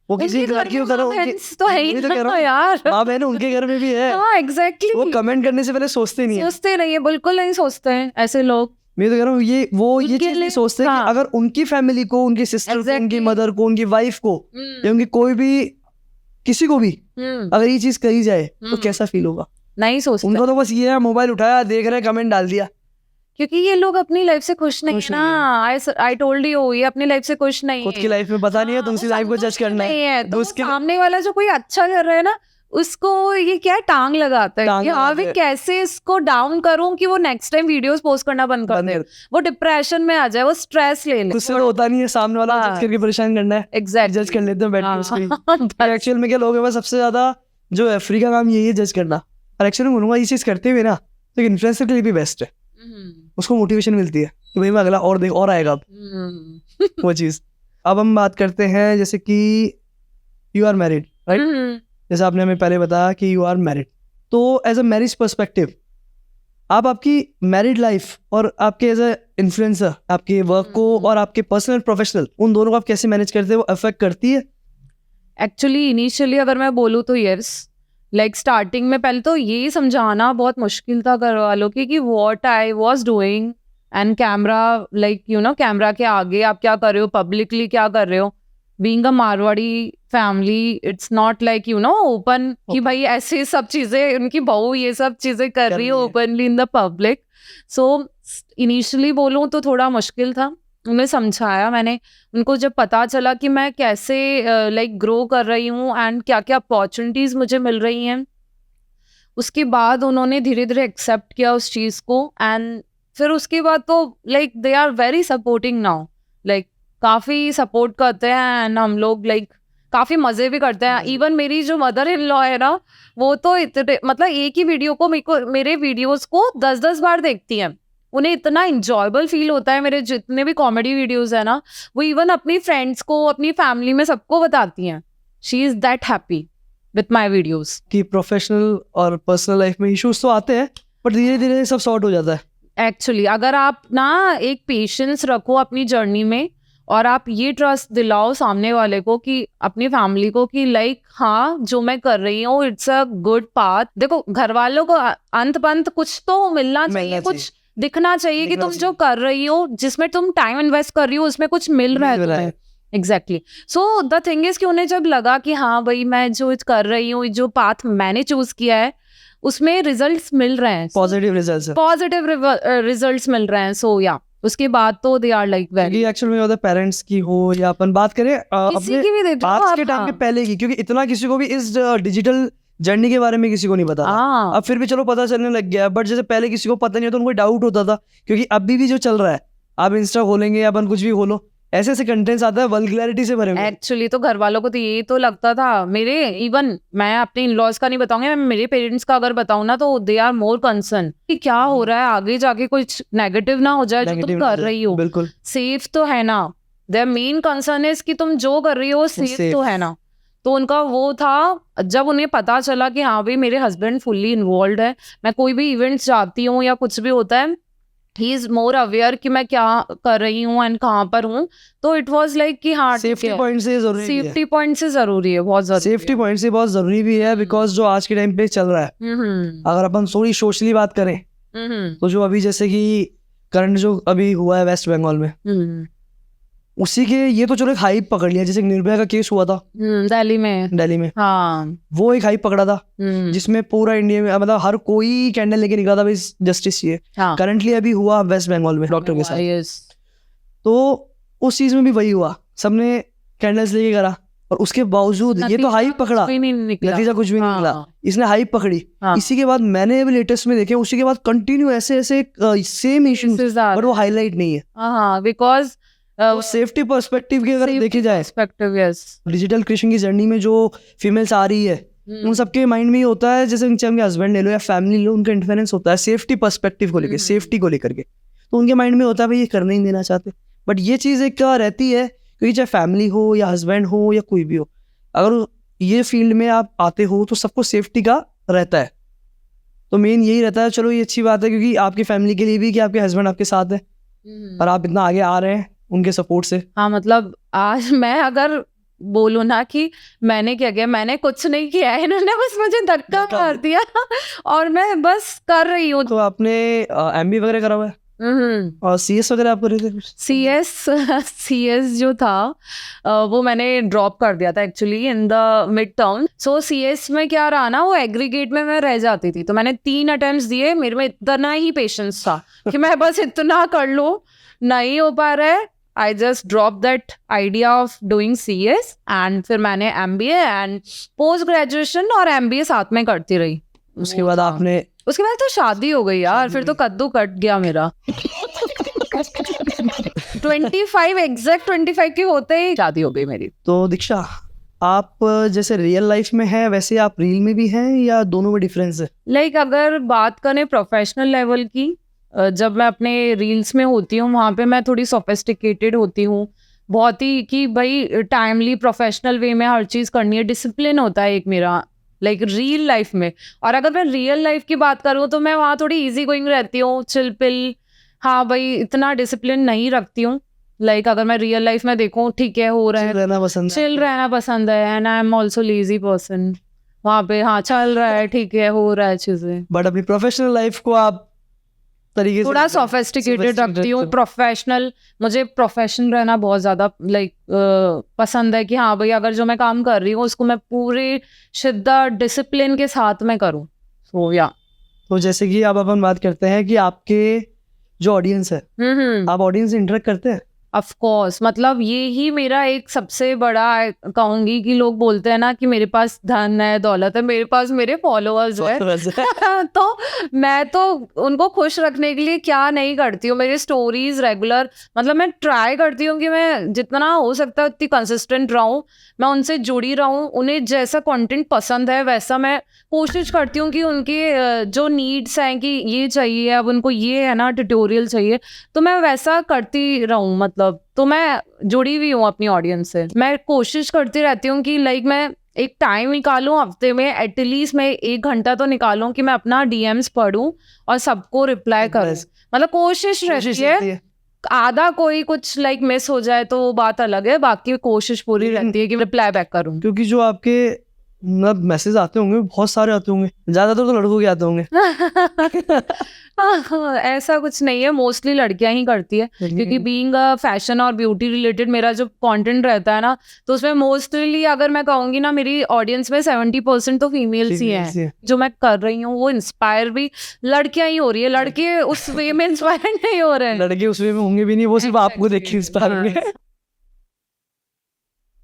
Speaker 1: वो किसी लड़की को करो
Speaker 2: तो है ही ना यार,
Speaker 1: माँ बहन उनके घर में भी है।
Speaker 2: हाँ, एग्जैक्टली,
Speaker 1: वो कमेंट करने से पहले सोचते नहीं है,
Speaker 2: बिल्कुल नहीं सोचते हैं ऐसे लोग।
Speaker 1: मैं तो कह रहा हूँ ये
Speaker 2: उनके
Speaker 1: चीज नहीं
Speaker 2: लिए-
Speaker 1: सोचते कि
Speaker 2: हाँ।
Speaker 1: अगर उनकी फैमिली को, उनकी सिस्टर को,
Speaker 2: Exactly.
Speaker 1: उनकी मदर को, उनकी वाइफ को
Speaker 2: हम्म,
Speaker 1: या उनकी कोई भी, किसी को भी
Speaker 2: हम्म,
Speaker 1: अगर ये चीज कही जाए तो
Speaker 2: हम्म।
Speaker 1: कैसा फील होगा?
Speaker 2: नहीं सोचते,
Speaker 1: उनको तो बस ये है, मोबाइल उठाया, देख रहे, कमेंट डाल दिया।
Speaker 2: क्योंकि ये लोग अपनी लाइफ से खुश नहीं
Speaker 1: खुश
Speaker 2: है ना। आई टोल्ड यू, ये अपनी लाइफ से खुश नहीं
Speaker 1: खुद
Speaker 2: है।
Speaker 1: की लाइफ में पता नहीं है, तो
Speaker 2: हाँ,
Speaker 1: उनकी
Speaker 2: वो
Speaker 1: लाइफ को जज
Speaker 2: संतुष्ट
Speaker 1: करना
Speaker 2: नहीं
Speaker 1: है।
Speaker 2: है,
Speaker 1: तो
Speaker 2: तो वो
Speaker 1: उसके
Speaker 2: सामने वाला जो कोई अच्छा कर रहा है ना, उसको ये क्या टांग लगाता है
Speaker 1: टांग
Speaker 2: कि हाँ
Speaker 1: लगाता
Speaker 2: भाई
Speaker 1: है।
Speaker 2: कैसे इसको डाउन करूं कि वो नेक्स्ट टाइम वीडियोस पोस्ट करना बंद कर
Speaker 1: बंद
Speaker 2: दे,
Speaker 1: कर,
Speaker 2: वो डिप्रेशन में आ जाए, वो स्ट्रेस ले ले।
Speaker 1: खुद से तो होता नहीं है, सामने वाला
Speaker 2: हाँ।
Speaker 1: जज करके परेशान करना है,
Speaker 2: एग्जैक्टली,
Speaker 1: जज कर लेते हैं बैठ के उसको। एक्चुअल में क्या लोग हैं, बस सबसे ज्यादा जो है फ्री का काम यही है, जज करना। और एक्चुअली बोलूंगा ये चीज करते हुए ना, तो इन्फ्लुएंसर के लिए भी बेस्ट है, उसको मोटिवेशन मिलती है कि भाई मैं अगला और देख और आएगा अब वो चीज। अब हम बात करते हैं जैसे कि यू आर मैरिड, राइट? जैसे आपने हमें पहले बताया कि यू आर मैरिड, तो एज अ मैरिज पर्सपेक्टिव आप आपकी मैरिड लाइफ और आपके एज अ इन्फ्लुएंसर आपके वर्क को और आपके पर्सनल प्रोफेशनल, उन दोनों को आप कैसे मैनेज करते हैं? वो अफेक्ट करती है?
Speaker 2: एक्चुअली इनिशियली अगर मैं बोलूँ तो यस, लाइक स्टार्टिंग में पहले तो ये समझाना बहुत मुश्किल था घर वालों की कि what I was doing and camera, like you know camera के आगे आप क्या कर रहे हो, पब्लिकली क्या कर रहे हो। Being a Marwari family, it's not like you know open कि भाई ऐसे सब चीजें उनकी बहू ये सब चीजें कर रही है openly in the public. So initially बोलूँ तो थोड़ा मुश्किल था, उन्हें समझाया मैंने उनको। जब पता चला कि मैं कैसे लाइक ग्रो कर रही हूँ एंड क्या क्या अपॉर्चुनिटीज मुझे मिल रही हैं, उसके बाद उन्होंने धीरे धीरे एक्सेप्ट किया उस चीज़ को। एंड फिर उसके बाद तो like they are very supporting now, like काफ़ी सपोर्ट करते हैं एंड हम लोग लाइक काफ़ी मज़े भी करते हैं। इवन मेरी जो मदर इन लॉ है ना, वो तो इतने मतलब एक ही वीडियो को मेरे वीडियोस को 10-10 बार देखती हैं। उन्हें इतना इंजॉयबल फील होता है, मेरे जितने भी कॉमेडी वीडियोस है ना, वो इवन अपनी फ्रेंड्स को, अपनी फैमिली में सबको बताती हैं। She is that happy with my videos.
Speaker 1: कि प्रोफेशनल और पर्सनल लाइफ में इश्यूज तो आते हैं, बट धीरे धीरे सब सॉर्ट हो जाता है।
Speaker 2: एक्चुअली अगर आप ना एक पेशेंस रखो अपनी जर्नी में, और आप ये ट्रस्ट दिलाओ सामने वाले को कि अपनी फैमिली को कि लाइक हाँ जो मैं कर रही हूँ इट्स अ गुड पाथ। देखो घर वालों को अंत पंत कुछ तो मिलना चाहिए, कुछ दिखना चाहिए कि तुम जो कर रही हो, जिसमें तुम टाइम इन्वेस्ट कर रही हो, उसमें कुछ मिल रहा है तुम्हें। Exactly. So the thing is कि उन्हें जब लगा कि हाँ भाई मैं जो कर रही हूँ, जो पाथ मैंने चूज किया है उसमें रिजल्ट्स मिल रहे हैं,
Speaker 1: पॉजिटिव
Speaker 2: रिजल्ट्स मिल रहे हैं। सो या उसके बाद तो they are like very,
Speaker 1: actual में पेरेंट्स की हो या अपन बात करें अपने
Speaker 2: की भी
Speaker 1: आज के टाइम के पहले की, क्योंकि इतना किसी को भी इस डिजिटल जर्नी के बारे में किसी को नहीं पता था। अब फिर भी चलो पता चलने लग गया, बट जैसे पहले किसी को पता नहीं होता, उनको डाउट होता था। क्योंकि अभी भी जो चल रहा है, आप इंस्टा खोलेंगे या अपन कुछ भी खोलो, ऐसे ऐसे कंटेंट्स आता है वल्गैरिटी से भरे हुए।
Speaker 2: एक्चुअली तो घर वालों को तो ये तो लगता था, मेरे इवन मैं अपने इन-लॉज का नहीं बताऊंगी, मैं मेरे पेरेंट्स का अगर बताऊं ना तो दे आर मोर कंसर्न कि क्या हो रहा है, आगे जाके कुछ नेगेटिव ना हो जाए जो तुम कर रही हो।
Speaker 1: बिल्कुल
Speaker 2: सेफ तो है ना, देयर मेन कंसर्न इज कि तुम जो कर रही हो सेफ तो है ना। तो उनका वो था, जब उन्हें पता चला कि हाँ भाई मेरे हस्बैंड फुल्ली इन्वॉल्व है, मैं कोई भी इवेंट्स जाती हूँ या कुछ भी होता है, ही इज मोर अवेयर कि मैं क्या कर रही हूँ एंड कहाँ पर हूँ, तो इट वाज लाइक कि हाँ
Speaker 1: सेफ्टी पॉइंट से जरूरी है,
Speaker 2: सेफ्टी पॉइंट से जरूरी है, बहुत जरूरी
Speaker 1: सेफ्टी पॉइंट से बहुत जरूरी भी है। बिकॉज जो आज के टाइम पे चल रहा है, अगर अपन थोड़ी सोशली बात करें तो जो अभी जैसे कि करंट जो अभी हुआ है वेस्ट बंगाल में, उसी के ये तो चलो एक हाइप पकड़ लिया, जैसे निर्भया का केस हुआ था
Speaker 2: दिल्ली में, हाँ
Speaker 1: वो एक हाइप पकड़ा था, जिसमें पूरा इंडिया में मतलब हर कोई कैंडल लेके निकला था भाई जस्टिस चाहिए। करंटली अभी हुआ वेस्ट बंगाल में डॉक्टर के साथ, तो उस चीज में भी वही हुआ, सबने कैंडल्स लेके करा और उसके बावजूद ये तो हाइप पकड़ा, नतीजा कुछ भी नहीं निकला, इसने हाइप पकड़ी। इसी के बाद मैंने अभी लेटेस्ट में देखे, उसी के बाद कंटिन्यू ऐसे ऐसे सेम इश्यूज, बट वो हाईलाइट नहीं है बिकॉज सेफ्टी पर्सपेक्टिव की अगर देखी जाए, डिजिटल क्रिएशन की जर्नी में जो फीमेल्स आ रही है, उन सबके माइंड में ये होता है, जैसे उनके हस्बैंड ले लो या फैमिली लो, उनका इंटरफेरेंस होता है सेफ्टी पर्सपेक्टिव को लेकर, सेफ्टी को लेकर के, तो उनके माइंड में होता है भाई ये करने ही देना चाहते। बट ये चीज़ एक रहती है, क्योंकि चाहे फैमिली हो या हस्बैंड हो या कोई भी हो, अगर ये फील्ड में आप आते हो तो सबको सेफ्टी का रहता है। तो मेन यही रहता है, चलो ये अच्छी बात है क्योंकि आपकी फैमिली के लिए भी कि आपके हस्बैंड आपके साथ है और आप इतना आगे आ रहे हैं उनके सपोर्ट से। हाँ,
Speaker 2: मतलब आज मैं अगर बोलूँ ना कि मैंने क्या किया, मैंने कुछ नहीं किया है, इन्होंने बस मुझे धक्का मार दिया और मैं बस कर रही हूँ।
Speaker 1: तो आपने MBA वगैरह करा हुआ है? और CS वगैरह आप कर रहे थे कुछ?
Speaker 2: CS जो था वो मैंने ड्रॉप कर दिया था actually in the mid term. So CS में क्या रहा ना, वो एग्रीगेट में मैं रह जाती थी, तो मैंने 3 अटेम्प्ट्स दिए, मेरे में इतना ही पेशेंस था कि मैं बस इतना कर लूँ, नहीं हो पा रहा है, I just drop that idea of doing CS and फिर मैंने MBA एंड पोस्ट ग्रेजुएशन और MBA साथ में करती रही।
Speaker 1: उसके बाद आपने
Speaker 2: उसके बाद तो शादी हो गई यार, फिर तो कद्दू कट गया मेरा। 25 एग्जैक्ट 25 की होते ही शादी हो गई मेरी।
Speaker 1: तो दीक्षा, आप जैसे रियल लाइफ में है वैसे आप रील में भी हैं या दोनों में डिफरेंस है?
Speaker 2: लाइक अगर बात करें प्रोफेशनल लेवल की, जब मैं अपने रील्स में होती हूँ वहाँ पे मैं थोड़ी सोफिस्टिकेटेड होती हूँ, बहुत ही कि भाई टाइमली प्रोफेशनल वे में हर चीज़ करनी है, डिसिप्लिन होता है एक मेरा लाइक रियल लाइफ में। और अगर मैं रियल लाइफ की बात करूँ तो मैं वहाँ थोड़ी इजी गोइंग रहती हूँ, चिल पिल, हाँ भाई इतना डिसिप्लिन नहीं रखती हूँ। लाइक अगर मैं रियल लाइफ में देखूँ, ठीक है हो रहा है,
Speaker 1: रहना पसंद है?
Speaker 2: चिल रहना पसंद है, and I am also lazy person. वहाँ पे हाँ चल रहा है, ठीक है हो रहा है चीजें,
Speaker 1: बट अपनी प्रोफेशनल लाइफ को आप तरीके से
Speaker 2: थोड़ा सोफिस्टिकेटेड रखती हूँ, प्रोफेशनल। मुझे प्रोफेशनल रहना बहुत ज्यादा लाइक पसंद है कि हाँ भाई अगर जो मैं काम कर रही हूँ उसको मैं पूरे शिद्दत डिसिप्लिन के साथ में करूँ। सो या
Speaker 1: तो जैसे कि आप अपन बात करते हैं कि आपके जो ऑडियंस है, आप ऑडियंस से इंटरेक्ट करते हैं?
Speaker 2: ऑफ कोर्स, मतलब ये ही मेरा एक सबसे बड़ा कहूंगी कि लोग बोलते हैं ना कि मेरे पास धन है दौलत है, मेरे पास मेरे फॉलोअर्स है। तो मैं तो उनको खुश रखने के लिए क्या नहीं करती हूँ, मेरी स्टोरीज रेगुलर, मतलब मैं ट्राई करती हूँ कि मैं जितना हो सकता है उतनी कंसिस्टेंट रहूँ, मैं उनसे जुड़ी रहूँ, उन्हें जैसा कंटेंट पसंद है वैसा मैं कोशिश करती हूँ कि उनके जो नीड्स हैं कि ये चाहिए, अब उनको ये है ना ट्यूटोरियल चाहिए, तो मैं वैसा करती रहूँ। मतलब तो मैं जुड़ी हुई हूँ अपनी ऑडियंस से, मैं कोशिश करती रहती हूँ कि लाइक मैं एक टाइम निकालूं हफ्ते में, एटलीस्ट मैं 1 घंटा तो निकालूं कि मैं अपना DMs पढूं और सबको रिप्लाई करूं। मतलब कोशिश रहती है, आधा कोई कुछ लाइक मिस हो जाए तो वो बात अलग है, बाकी कोशिश पूरी रहती है कि रिप्लाई बैक करूं।
Speaker 1: क्योंकि जो आपके मतलब मैसेज आते होंगे बहुत सारे आते होंगे, ज्यादातर तो लड़कों के आते होंगे।
Speaker 2: ऐसा कुछ नहीं है, मोस्टली लड़कियां ही करती है, क्योंकि बीइंग फैशन और ब्यूटी रिलेटेड मेरा जो कंटेंट रहता है ना, तो उसमें मोस्टली अगर मैं कहूंगी ना मेरी ऑडियंस में 70% तो फीमेल्स ही हैं। जो मैं कर रही हूँ वो इंस्पायर भी लड़कियां ही हो रही है, लड़के उस वे में इंस्पायर नहीं हो रहे हैं।
Speaker 1: लड़के उस वे में होंगे भी नहीं, वो सिर्फ आपको देख के इंस्पायर होंगे।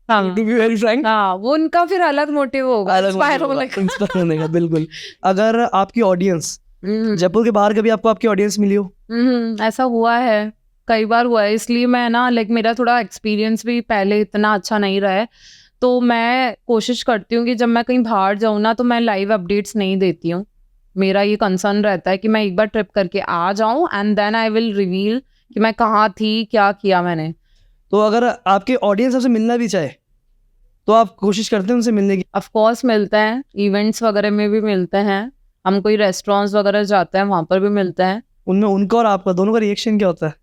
Speaker 2: हाँ,
Speaker 1: टू बी वेरी फ्रैंक,
Speaker 2: हाँ वो उनका फिर अलग मोटिव होगा इंस्पायर
Speaker 1: होने का। बिल्कुल। अगर आपकी ऑडियंस जयपुर के बाहर कभी आपको आपकी ऑडियंस मिली हो?
Speaker 2: ऐसा हुआ है, कई बार हुआ है, इसलिए मैं ना लाइक मेरा थोड़ा एक्सपीरियंस भी पहले इतना अच्छा नहीं रहा है, तो मैं कोशिश करती हूँ कि जब मैं कहीं बाहर जाऊँ ना तो मैं लाइव अपडेट्स नहीं देती हूँ। मेरा ये कंसर्न रहता है कि मैं एक बार ट्रिप करके आ जाऊँ and then I will reveal कि मैं कहाँ थी, क्या किया मैंने।
Speaker 1: तो अगर आपके ऑडियंस आपसे मिलना भी चाहे तो आप कोशिश करते हैं उनसे मिलने की?
Speaker 2: ऑफ कोर्स मिलते हैं, इवेंट्स वगैरह में भी मिलते हैं, हम कोई रेस्टोरेंट्स वगैरह जाते हैं वहाँ पर भी मिलते हैं।
Speaker 1: उनमें उनका और आपका दोनों का रिएक्शन क्या होता है?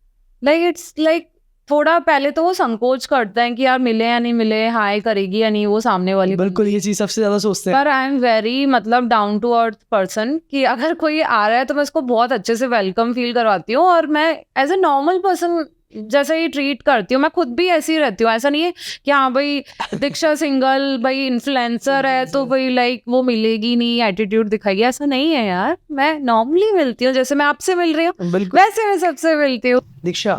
Speaker 2: लाइक इट्स लाइक थोड़ा पहले तो वो संकोच करते हैं कि यार मिले या नहीं मिले, हाय करेगी या नहीं वो सामने वाली।
Speaker 1: बिल्कुल, ये चीज सबसे ज्यादा सोचते हैं।
Speaker 2: पर आई एम वेरी मतलब डाउन टू अर्थ पर्सन कि अगर कोई आ रहा है तो मैं उसको बहुत अच्छे से वेलकम फील करवाती हूँ, और मैं एज ए नॉर्मल पर्सन जैसे ही ट्रीट करती हूँ, मैं खुद भी ऐसी रहती हूँ। ऐसा नहीं है कि हाँ भाई दीक्षा सिंगल भाई इन्फ्लुएंसर है तो भाई लाइक वो मिलेगी नहीं, एटीट्यूड दिखाएगी, ऐसा नहीं है यार। मैं नॉर्मली मिलती हूँ, जैसे मैं आपसे मिल रही हूँ वैसे मैं सबसे मिलती हूँ।
Speaker 1: दीक्षा,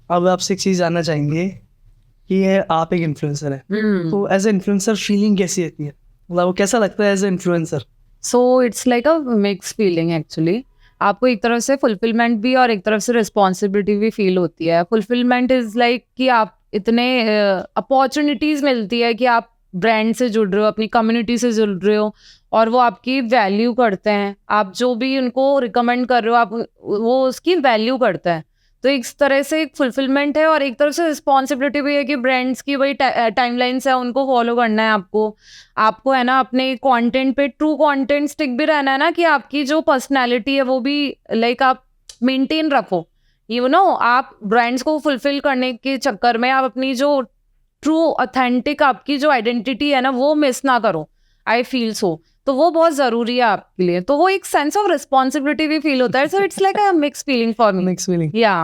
Speaker 1: अब आपसे एक चीज जानना चाहेंगे कि आप एक इन्फ्लुएंसर है, तो एज ए इन्फ्लुएंसर फीलिंग कैसी रहती है, मतलब वो कैसा लगता है as a influencer?
Speaker 2: So it's like a mix feeling actually. आपको एक तरफ से फुलफिलमेंट भी और एक तरफ से रिस्पॉन्सिबिलिटी भी फील होती है। फुलफिलमेंट इज लाइक कि आप इतने अपॉर्चुनिटीज मिलती है कि आप ब्रांड से जुड़ रहे हो, अपनी कम्युनिटी से जुड़ रहे हो, और वो आपकी वैल्यू करते हैं। आप जो भी उनको रिकमेंड कर रहे हो आप वो उसकी वैल्यू करता है। तो एक तरह से एक फुलफिलमेंट है और एक तरफ से रिस्पॉन्सिबिलिटी भी है कि ब्रांड्स की वही टाइमलाइंस है, उनको फॉलो करना है आपको है ना, अपने कंटेंट पे ट्रू कंटेंट स्टिक भी रहना है ना, कि आपकी जो पर्सनैलिटी है वो भी लाइक आप मेंटेन रखो। यू नो, आप ब्रांड्स को फुलफिल करने के चक्कर में आप अपनी जो ट्रू ऑथेंटिक आपकी जो आइडेंटिटी है ना वो मिस ना करो। I feel so. तो वो बहुत जरूरी है आपके लिए, तो वो एक सेंस ऑफ रिस्पॉन्सिबिलिटी भी फील होता है, सो it's like a mix feeling for me.
Speaker 1: Mix feeling.
Speaker 2: या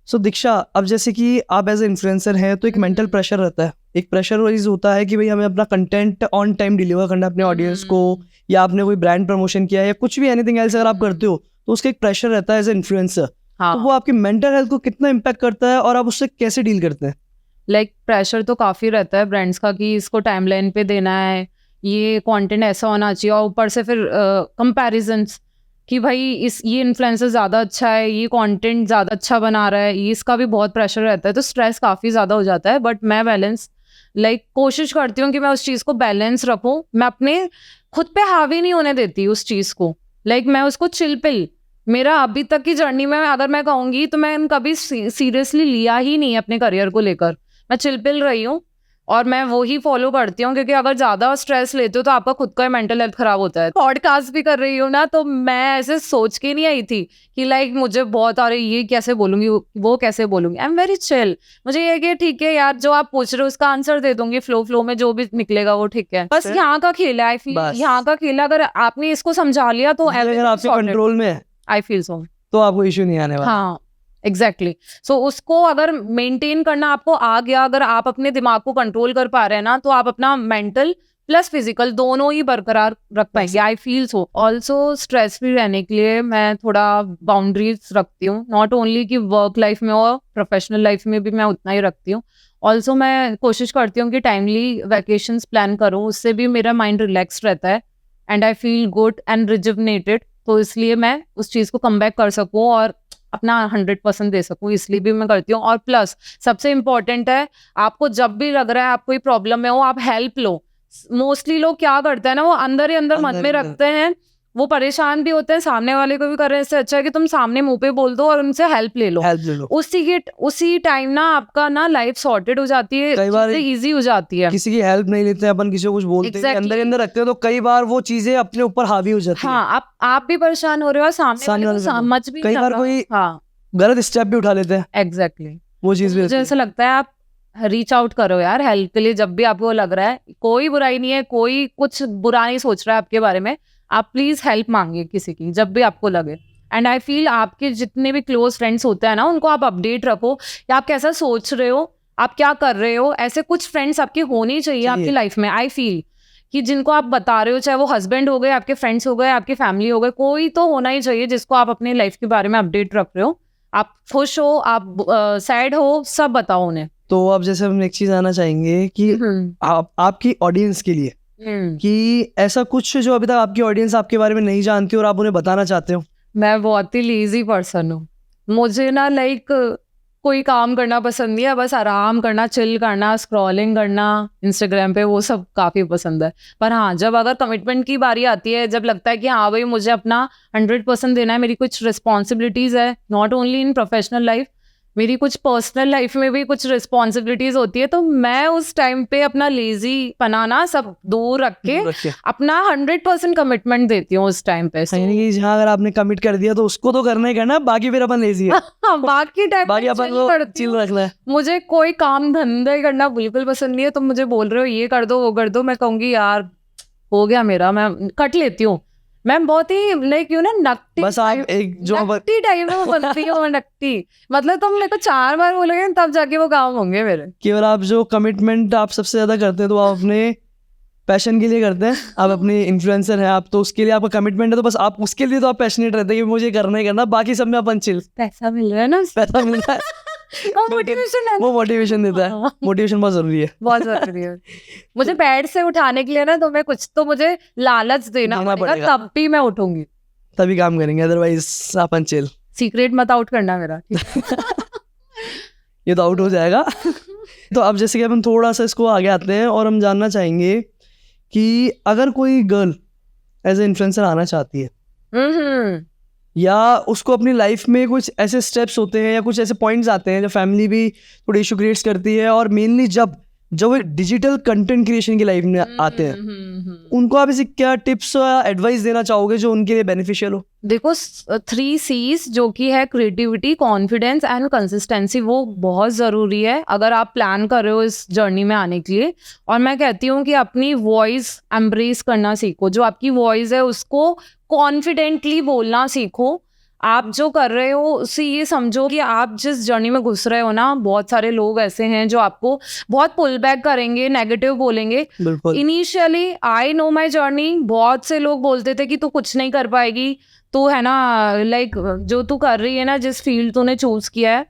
Speaker 1: सो दीक्षा, अब जैसे कि आप एज ए इन्फ्लुएंसर हैं तो एक मेंटल प्रेशर रहता है, एक प्रेशर वाइज होता है कि भाई हमें अपना कंटेंट ऑन टाइम डिलीवर करना है अपने ऑडियंस को, या आपने कोई ब्रांड प्रमोशन किया है या कुछ भी एनीथिंग एल्स अगर आप करते हो तो उसका एक प्रेशर रहता है एज ए इन्फ्लुएंसर। तो वो आपकी मेंटल हेल्थ को कितना इम्पैक्ट करता है और आप उससे कैसे डील करते हैं?
Speaker 2: लाइक प्रेशर तो काफी रहता है ब्रांड्स का कि इसको टाइमलाइन पे देना है, ये कंटेंट ऐसा होना चाहिए, और ऊपर से फिर कंपैरिजंस कि भाई ये इन्फ्लुएंसर ज़्यादा अच्छा है, ये कंटेंट ज़्यादा अच्छा बना रहा है, ये इसका भी बहुत प्रेशर रहता है, तो स्ट्रेस काफ़ी ज़्यादा हो जाता है। बट मैं बैलेंस कोशिश करती हूँ कि मैं उस चीज़ को बैलेंस रखूँ, मैं अपने खुद पे हावी नहीं होने देती उस चीज़ को। मैं उसको चिल मेरा अभी तक की जर्नी में अगर मैं कहूँगी तो मैं कभी सीरियसली लिया ही नहीं है अपने करियर को लेकर, मैं चिल रही हूँ और मैं वो ही फॉलो करती हूँ, क्योंकि अगर ज़्यादा स्ट्रेस लेते हो तो आपका खुद का मेंटल हेल्थ खराब होता है। पॉडकास्ट भी कर रही हूँ ना, तो मैं ऐसे सोच के नहीं आई थी कि मुझे बहुत आ रही, ये कैसे बोलूँगी, वो कैसे बोलूँगी। I am very chill. मुझे ये कि ठीक है यार, जो आप पूछ रहे हो उसका आंसर दे दूंगी, फ्लो में जो भी निकलेगा वो ठीक है। बस यहाँ का खेल है, आई फील यहाँ का खेल है, अगर आपने इसको समझा लिया तो
Speaker 1: अगर आपके कंट्रोल में है
Speaker 2: आई फील सो,
Speaker 1: तो आपको इश्यू नहीं आने वाला।
Speaker 2: हाँ एग्जैक्टली। सो उसको अगर मेंटेन करना आपको आ गया, अगर आप अपने दिमाग को कंट्रोल कर पा रहे हैं ना, तो आप अपना मेंटल प्लस फिजिकल दोनों ही बरकरार रख पाएंगे। I feel so. Also stress free रहने के लिए मैं थोड़ा बाउंड्रीज रखती हूँ, नॉट ओनली कि वर्क लाइफ में और प्रोफेशनल लाइफ में भी मैं उतना ही रखती हूँ। ऑल्सो मैं कोशिश करती हूँ कि टाइमली वैकेशंस प्लान करूँ, उससे भी मेरा माइंड रिलैक्स रहता है and I feel good and rejuvenated. तो इसलिए मैं उस चीज़ को कम बैक कर सकूँ और अपना 100% दे सकूँ, इसलिए भी मैं करती हूँ। और प्लस सबसे इम्पोर्टेंट है, आपको जब भी लग रहा है आप कोई प्रॉब्लम में हो, आप हेल्प लो। मोस्टली लोग क्या करते हैं ना, वो अंदर ही अंदर मन में रखते हैं, वो परेशान भी होते हैं, सामने वाले को भी कर रहे हैं। इससे अच्छा है कि तुम सामने मुंह पे बोल दो और उनसे हेल्प ले लो। उसी टाइम ना आपका ना लाइफ सॉर्टेड हो जाती है,
Speaker 1: कई बार
Speaker 2: इजी हो जाती है।
Speaker 1: किसी की हेल्प नहीं लेते हैं अपन, किसी को कुछ बोलते हैं, अंदर ही अंदर रखते हैं, तो कई बार वो चीजें अपने ऊपर हावी हो जाती है।
Speaker 2: हाँ, आप भी परेशान हो रहे हो, सामने वाले को समझ भी
Speaker 1: कई बार कोई गलत स्टेप भी उठा लेते हैं।
Speaker 2: एग्जैक्टली
Speaker 1: वो चीज भी
Speaker 2: मुझे ऐसा लगता है आप रीच आउट करो यार हेल्प के लिए, जब भी आपको लग रहा है। कोई बुराई नहीं है, कोई कुछ बुरा नहीं सोच रहा है आपके बारे में, आप प्लीज हेल्प मांगिए किसी की जब भी आपको लगे। एंड आई फील आपके जितने भी क्लोज फ्रेंड्स होते हैं ना, उनको आप अपडेट रखो कि आप कैसा सोच रहे हो, आप क्या कर रहे हो। ऐसे कुछ फ्रेंड्स आपके होने चाहिए आपकी लाइफ में। आई फील कि जिनको आप बता रहे हो, चाहे वो हस्बैंड हो गए, आपके फ्रेंड्स हो गए, आपकी फैमिली हो गए, कोई तो होना ही चाहिए जिसको आप अपने लाइफ के बारे में अपडेट रख रहे हो। आप खुश हो, आप सैड हो, सब बताओ उन्हें।
Speaker 1: तो अब जैसे हम एक चीज आना चाहेंगे कि आपकी ऑडियंस के लिए कि ऐसा कुछ जो अभी तक आपकी ऑडियंस आपके बारे में नहीं जानती और आप उन्हें बताना चाहते हो।
Speaker 2: मैं बहुत ही लेजी पर्सन हूँ, मुझे ना कोई काम करना पसंद नहीं है, बस आराम करना, चिल करना, स्क्रॉलिंग करना इंस्टाग्राम पे, वो सब काफ़ी पसंद है। पर हाँ, जब अगर कमिटमेंट की बारी आती है, जब लगता है कि हाँ भाई मुझे अपना 100% देना है, मेरी कुछ रिस्पॉन्सिबिलिटीज़ है, not only in professional life, मेरी कुछ पर्सनल लाइफ में भी कुछ रिस्पॉन्सिबिलिटीज होती है, तो मैं उस टाइम पे अपना लेजी पनाना सब दूर रख के अपना 100% कमिटमेंट देती हूँ उस टाइम पे।
Speaker 1: जहाँ अगर आपने कमिट कर दिया तो उसको तो करना ही करना, बाकी फिर अपन लेजी है।
Speaker 2: बाकी टाइम
Speaker 1: बाकी अपन चिल रखना है।
Speaker 2: मुझे कोई काम धंधा करना बिल्कुल पसंद नहीं है। तुम मुझे बोल रहे हो ये कर दो वो कर दो, मैं कहूंगी यार हो गया मेरा, मैं कट लेती हूँ। मैं बहुत ही नकटी,
Speaker 1: बस आप एक जो
Speaker 2: नकटी टाइप में बनती हूँ, नकटी मतलब तुम मेरे को 4 बार बोलोगे तब जाके वो काम होंगे मेरे।
Speaker 1: केवल आप जो कमिटमेंट आप सबसे ज्यादा करते हैं तो आप अपने पैशन के लिए करते हैं, आप अपने इन्फ्लुएंसर हैं आप, तो उसके लिए आपका कमिटमेंट है, तो बस आप उसके लिए तो आप पैशनेट रहते हैं कि मुझे करना ही करना, बाकी सब में अपन चिल।
Speaker 2: पैसा मिल रहा है ना,
Speaker 1: पैसा मिल रहा है, वो मोटिवेशन देता है। मोटिवेशन बहुत जरूरी है, बहुत
Speaker 2: जरूरी है। मुझे बेड से उठाने के लिए ना, तो मैं कुछ तो मुझे लालच देना पड़ेगा, तब भी मैं उठूंगी,
Speaker 1: तभी काम करेंगे, अदरवाइज अपन चिल।
Speaker 2: सीक्रेट मत आउट करना मेरा।
Speaker 1: ये तो आउट हो जाएगा। तो अब जैसे कि अपन थोड़ा सा इसको आगे आते हैं और हम जानना चाहेंगे कि अगर कोई गर्ल एज ए इन्फ्लुएंसर आना चाहती है, या उसको अपनी लाइफ में कुछ ऐसे स्टेप्स होते हैं या कुछ ऐसे पॉइंट्स आते हैं जब फैमिली भी थोड़ी इशू क्रिएट्स करती है, और मेनली जब जो एक डिजिटल कंटेंट क्रिएशन की लाइफ में आते हैं, उनको आप ऐसे क्या टिप्स या एडवाइस देना चाहोगे जो उनके लिए बेनिफिशियल हो?
Speaker 2: देखो 3 C's जो कि है क्रिएटिविटी, कॉन्फिडेंस एंड कंसिस्टेंसी, वो बहुत ज़रूरी है अगर आप प्लान कर रहे हो इस जर्नी में आने के लिए। और मैं कहती हूँ कि अपनी वॉइस एम्ब्रेस करना सीखो, जो आपकी वॉइस है उसको कॉन्फिडेंटली बोलना सीखो। आप जो कर रहे हो उससे ये समझो कि आप जिस जर्नी में घुस रहे हो ना, बहुत सारे लोग ऐसे हैं जो आपको बहुत पुल बैक करेंगे, नेगेटिव बोलेंगे।
Speaker 1: बिल्कुल।
Speaker 2: Initially I know my journey, बहुत से लोग बोलते थे कि तू कुछ नहीं कर पाएगी, तो है ना लाइक जो तू कर रही है ना, जिस फील्ड तूने चूज किया है,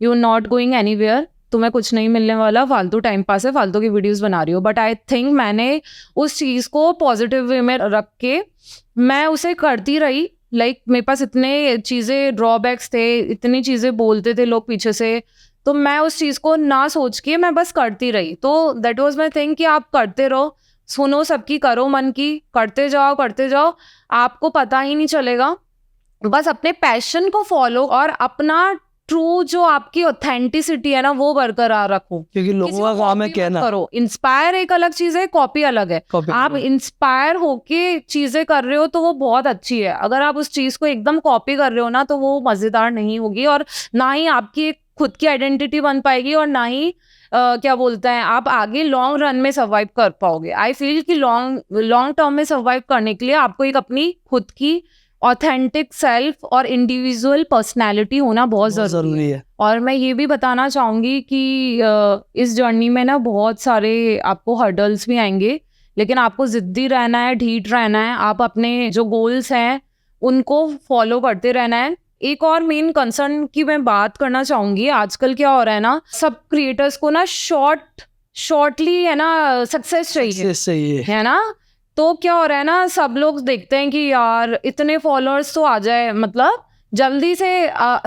Speaker 2: you are not going anywhere, तुम्हें कुछ नहीं मिलने वाला, फालतू टाइम पास है, फालतू की वीडियोस बना रही हो। बट आई थिंक मैंने उस चीज़ को पॉजिटिव वे में रख के मैं उसे करती रही। लाइक मेरे पास इतने चीज़ें ड्रॉबैक्स थे, इतनी चीज़ें बोलते थे लोग पीछे से, तो मैं उस चीज़ को ना सोच के मैं बस करती रही। तो दैट वाज माई थिंग कि आप करते रहो, सुनो सबकी, करो मन की, करते जाओ, आपको पता ही नहीं चलेगा। बस अपने पैशन को फॉलो और अपना ट्रू जो आपकी ऑथेंटिसिटी है ना वो बरकरार रखो।
Speaker 1: क्योंकि लोगों का काम है कहना।
Speaker 2: करो, इंस्पायर एक अलग चीज है, कॉपी अलग है। आप इंस्पायर होके चीजें कर रहे हो तो वो बहुत अच्छी है। अगर आप उस चीज को एकदम कॉपी कर रहे हो ना तो वो मजेदार नहीं होगी, और ना ही आपकी एक खुद की आइडेंटिटी बन पाएगी, और ना ही क्या बोलते हैं आप आगे लॉन्ग रन में सर्वाइव कर पाओगे। आई फील कि लॉन्ग टर्म में सर्वाइव करने के लिए आपको एक अपनी खुद की ऑथेंटिक सेल्फ और इंडिविजुअल पर्सनैलिटी होना बहुत ज़रूरी है। और मैं ये भी बताना चाहूँगी कि इस जर्नी में ना बहुत सारे आपको हर्डल्स भी आएंगे, लेकिन आपको ज़िद्दी रहना है, ढीठ रहना है, आप अपने जो गोल्स हैं उनको फॉलो करते रहना है। एक और मेन कंसर्न की मैं बात करना चाहूँगी, आजकल क्या हो रहा है ना, सब क्रिएटर्स को ना शॉर्टली है ना सक्सेस चाहिए, है ना। तो क्या हो रहा है ना, सब लोग देखते हैं कि यार इतने फॉलोअर्स तो आ जाए, मतलब जल्दी से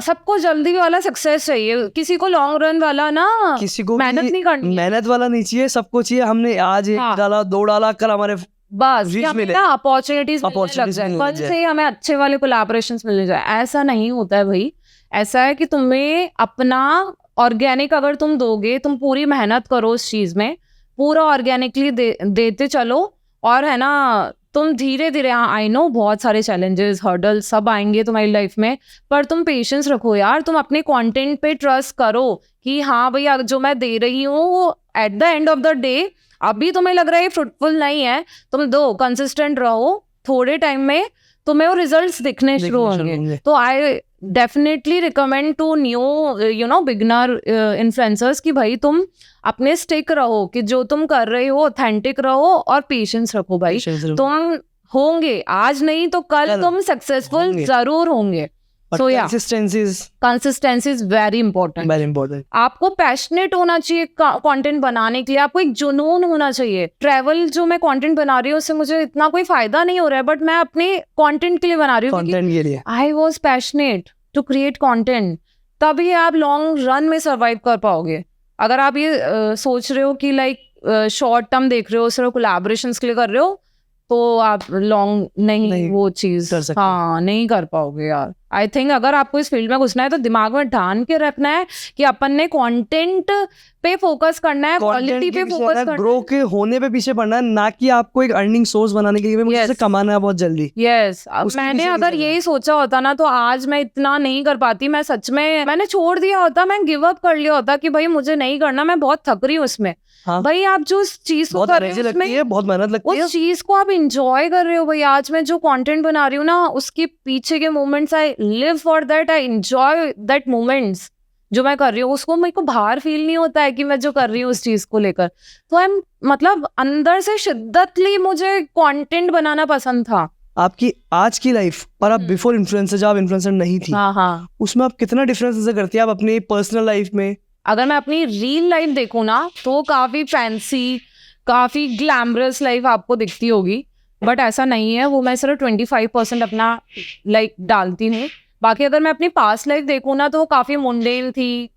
Speaker 2: सबको जल्दी वाला सक्सेस चाहिए, किसी को लॉन्ग रन वाला ना,
Speaker 1: किसी को
Speaker 2: मेहनत नहीं करनी,
Speaker 1: मेहनत वाला नहीं चाहिए, सबको चाहिए हमने आज एक डाला, 2 डाला, कल हमारे
Speaker 2: बस ना अपॉर्चुनिटीज लग जाए, कल से हमें अच्छे वाले कोलैबोरेशंस मिलने जाए। ऐसा नहीं होता है भाई। ऐसा है कि तुम्हें अपना ऑर्गेनिक अगर तुम दोगे, तुम पूरी मेहनत करो उस चीज में, पूरा ऑर्गेनिकली देते चलो, और है ना तुम धीरे धीरे, हाँ आई नो बहुत सारे चैलेंजेस, हर्डल सब आएंगे तुम्हारी लाइफ में, पर तुम पेशेंस रखो यार, तुम अपने कंटेंट पे ट्रस्ट करो कि हाँ भैया जो मैं दे रही हूँ वो at the end of the day, अभी तुम्हें लग रहा है फ्रूटफुल नहीं है, तुम दो, कंसिस्टेंट रहो, थोड़े टाइम में तुम्हें वो रिजल्ट्स दिखने शुरू होंगे। तो I definitely recommend to new beginner influencers कि भाई तुम अपने स्टिक रहो, कि जो तुम कर रहे हो ऑथेंटिक रहो और पेशेंस रखो भाई, तुम होंगे, आज नहीं तो कल तुम सक्सेसफुल जरूर होंगे। So yeah, consistency is very important. आपको पैशनेट होना चाहिए कंटेंट बनाने के लिए, आपको एक जुनून होना चाहिए। ट्रैवल जो मैं कंटेंट बना रही हूँ उससे मुझे इतना कोई फायदा नहीं हो रहा है, बट मैं अपने कंटेंट के लिए बना रही हूँ, I was passionate to create content, तभी आप लॉन्ग रन में सर्वाइव कर पाओगे। अगर आप ये सोच रहे हो कि लाइक शॉर्ट टर्म देख रहे हो, सिर्फ कोलैबोरेशंस के लिए कर रहे हो, तो आप लॉन्ग नहीं वो चीज हाँ नहीं कर पाओगे यार। आई थिंक अगर आपको इस फील्ड में घुसना है तो दिमाग में ठान के रखना है कि अपन ने कंटेंट पे फोकस करना है, क्वालिटी पे फोकस करना है,
Speaker 1: ग्रो के होने पे पीछे पड़ना है, ना कि आपको एक अर्निंग सोर्स बनाने के लिए मुझे कमाना है बहुत जल्दी।
Speaker 2: यस, मैंने अगर यही सोचा होता ना तो आज मैं इतना नहीं कर पाती। मैं सच में मैंने छोड़ दिया होता, मैं गिव अप कर लिया होता कि भाई मुझे नहीं करना, मैं बहुत थक रही हूँ उसमें। भाई आप जो उस चीज को कर रहे हो उसमें
Speaker 1: बहुत मेहनत लगती है,
Speaker 2: उस चीज को आप इंजॉय कर रहे हो। भाई आज मैं जो कंटेंट बना रही हूँ ना, उसके पीछे के moments, I live for that, I enjoy that moments जो मैं कर रही हूँ, उसको मेरे को बाहर फील नहीं होता है कि मैं जो कर रही हूँ उस चीज को लेकर। तो आई मतलब अंदर से शिद्दतली मुझे कंटेंट बनाना पसंद था।
Speaker 1: आपकी आज की लाइफ और आप बिफोर इन्फ्लुएंसर, जब आप इन्फ्लुएंसर नहीं थी, उसमें आप कितना डिफरेंस करती है आप अपनी पर्सनल लाइफ में?
Speaker 2: अगर मैं अपनी रियल लाइफ देखूँ ना तो काफ़ी फैंसी, काफ़ी ग्लैमरस लाइफ आपको दिखती होगी, बट ऐसा नहीं है। वो मैं सिर्फ 25% अपना लाइक डालती हूँ। बाकी अगर मैं अपनी पास्ट लाइफ देखूँ ना तो वो काफ़ी मुंडेन थी।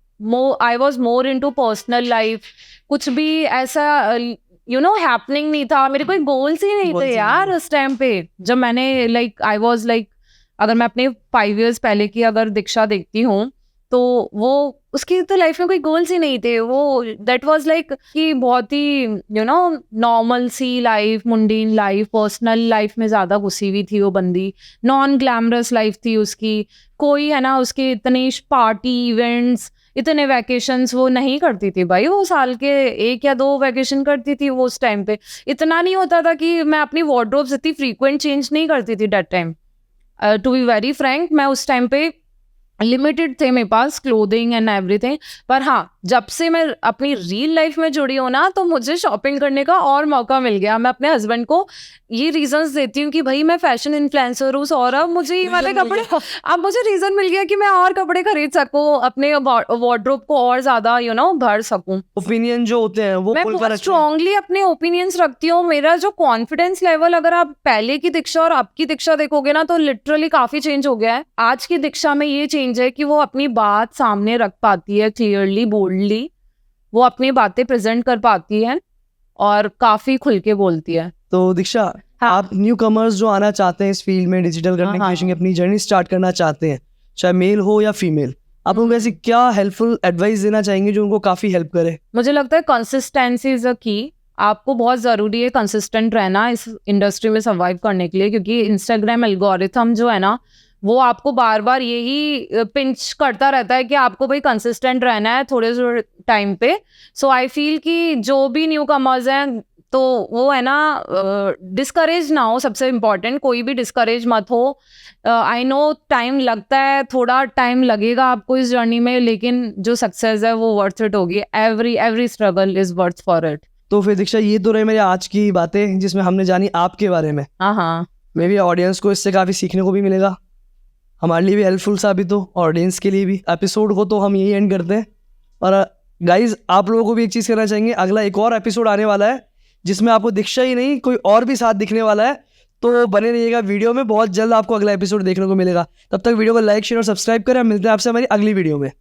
Speaker 2: I was more into personal life, कुछ भी ऐसा हैपनिंग नहीं था, मेरे कोई गोल्स ही नहीं थे यार उस टाइम पे। जब मैंने आई वॉज अगर मैं अपने 5 years पहले की अगर दीक्षा देखती हूँ तो तो वो उसकी तो लाइफ में कोई गोल्स ही नहीं थे। वो दैट वाज लाइक कि बहुत ही यू नो नॉर्मल सी life, mundane life, personal life में ज़्यादा घुसी हुई थी वो बंदी। नॉन ग्लैमरस लाइफ थी उसकी। कोई है ना उसके इतने पार्टी इवेंट्स, इतने वैकेशंस वो नहीं करती थी भाई। वो साल के 1 या 2 वैकेशन करती थी वो उस टाइम पे। इतना नहीं होता था कि मैं अपनी वार्डरोब्स इतनी फ्रीक्वेंट चेंज नहीं करती थी that time. To be very frank, मैं उस टाइम पे लिमिटेड थे मेरे पास क्लोथिंग एंड एवरीथिंग। पर हाँ, जब से मैं अपनी रियल लाइफ में जुड़ी हूँ ना, तो मुझे शॉपिंग करने का और मौका मिल गया। मैं अपने हस्बैंड को ये रीजंस देती हूँ कि भाई मैं फैशन इन्फ्लुएंसर हूँ, सौरभ मुझे ये वाले कपड़े, अब मुझे रीजन मिल गया कि मैं और कपड़े खरीद सकूँ, अपने वार्डरोब को और ज्यादा भर सकूँ।
Speaker 1: ओपिनियन जो होते हैं वो
Speaker 2: मैं
Speaker 1: खुलकर
Speaker 2: बहुत
Speaker 1: रखते हैं।
Speaker 2: स्ट्रांगली अपने ओपिनियंस रखती हूँ। मेरा जो कॉन्फिडेंस लेवल, अगर आप पहले की दीक्षा और अब की दीक्षा देखोगे ना, तो लिटरली काफी चेंज हो गया है। आज की दीक्षा में ये चेंज है कि वो अपनी बात सामने रख पाती है क्लियरली, बोल्डली। वो अपनी बातें प्रेजेंट कर पाती है और काफी खुल के बोलती है।
Speaker 1: तो दीक्षा,
Speaker 2: हाँ।
Speaker 1: आप न्यू कमर्स जो आना चाहते हैं इस फील्ड में, डिजिटल कंटेंट
Speaker 2: हाँ।
Speaker 1: क्रिएशन की अपनी जर्नी स्टार्ट करना चाहते हैं, चाहे मेल हो या फीमेल, आप उनको ऐसी क्या हेल्पफुल एडवाइस देना चाहेंगे जो उनको काफी हेल्प करे?
Speaker 2: मुझे लगता है कंसिस्टेंसी इज अ की। आपको बहुत ज़रूरी है कंसिस्टेंट रहना इस इंडस्ट्री में सर्वाइव करने के लिए, क्योंकि इंस्टाग्राम एल्गोरिथम जो है ना, वो आपको बार बार यही पिंच करता रहता है कि आपको भाई कंसिस्टेंट रहना है थोड़े थोड़े टाइम पे। सो आई फील कि जो भी न्यू कमर्स हैं, तो वो है ना, डिस्करेज ना हो। सबसे इम्पोर्टेंट, कोई भी डिस्करेज मत हो। आई नो टाइम लगता है, थोड़ा टाइम लगेगा आपको इस जर्नी में, लेकिन जो सक्सेस है वो वर्थ इट होगी। Every struggle is worth for it.
Speaker 1: तो फिर दीक्षा, ये तो रही मेरी आज की बातें जिसमें हमने जानी आपके बारे में।
Speaker 2: हाँ।
Speaker 1: मे भी ऑडियंस को इससे काफ़ी सीखने को भी मिलेगा, हमारे लिए भी हेल्पफुल साबित हो, ऑडियंस के लिए भी। एपिसोड को तो हम यही एंड करते हैं। और गाइज, आप लोगों को भी एक चीज़ कहना चाहेंगे, अगला एक और एपिसोड आने वाला है जिसमें आपको दीक्षा ही नहीं कोई और भी साथ दिखने वाला है। तो बने रहिएगा वीडियो में, बहुत जल्द आपको अगला एपिसोड देखने को मिलेगा। तब तक वीडियो को लाइक, शेयर और सब्सक्राइब करें। मिलते हैं आपसे हमारी अगली वीडियो में।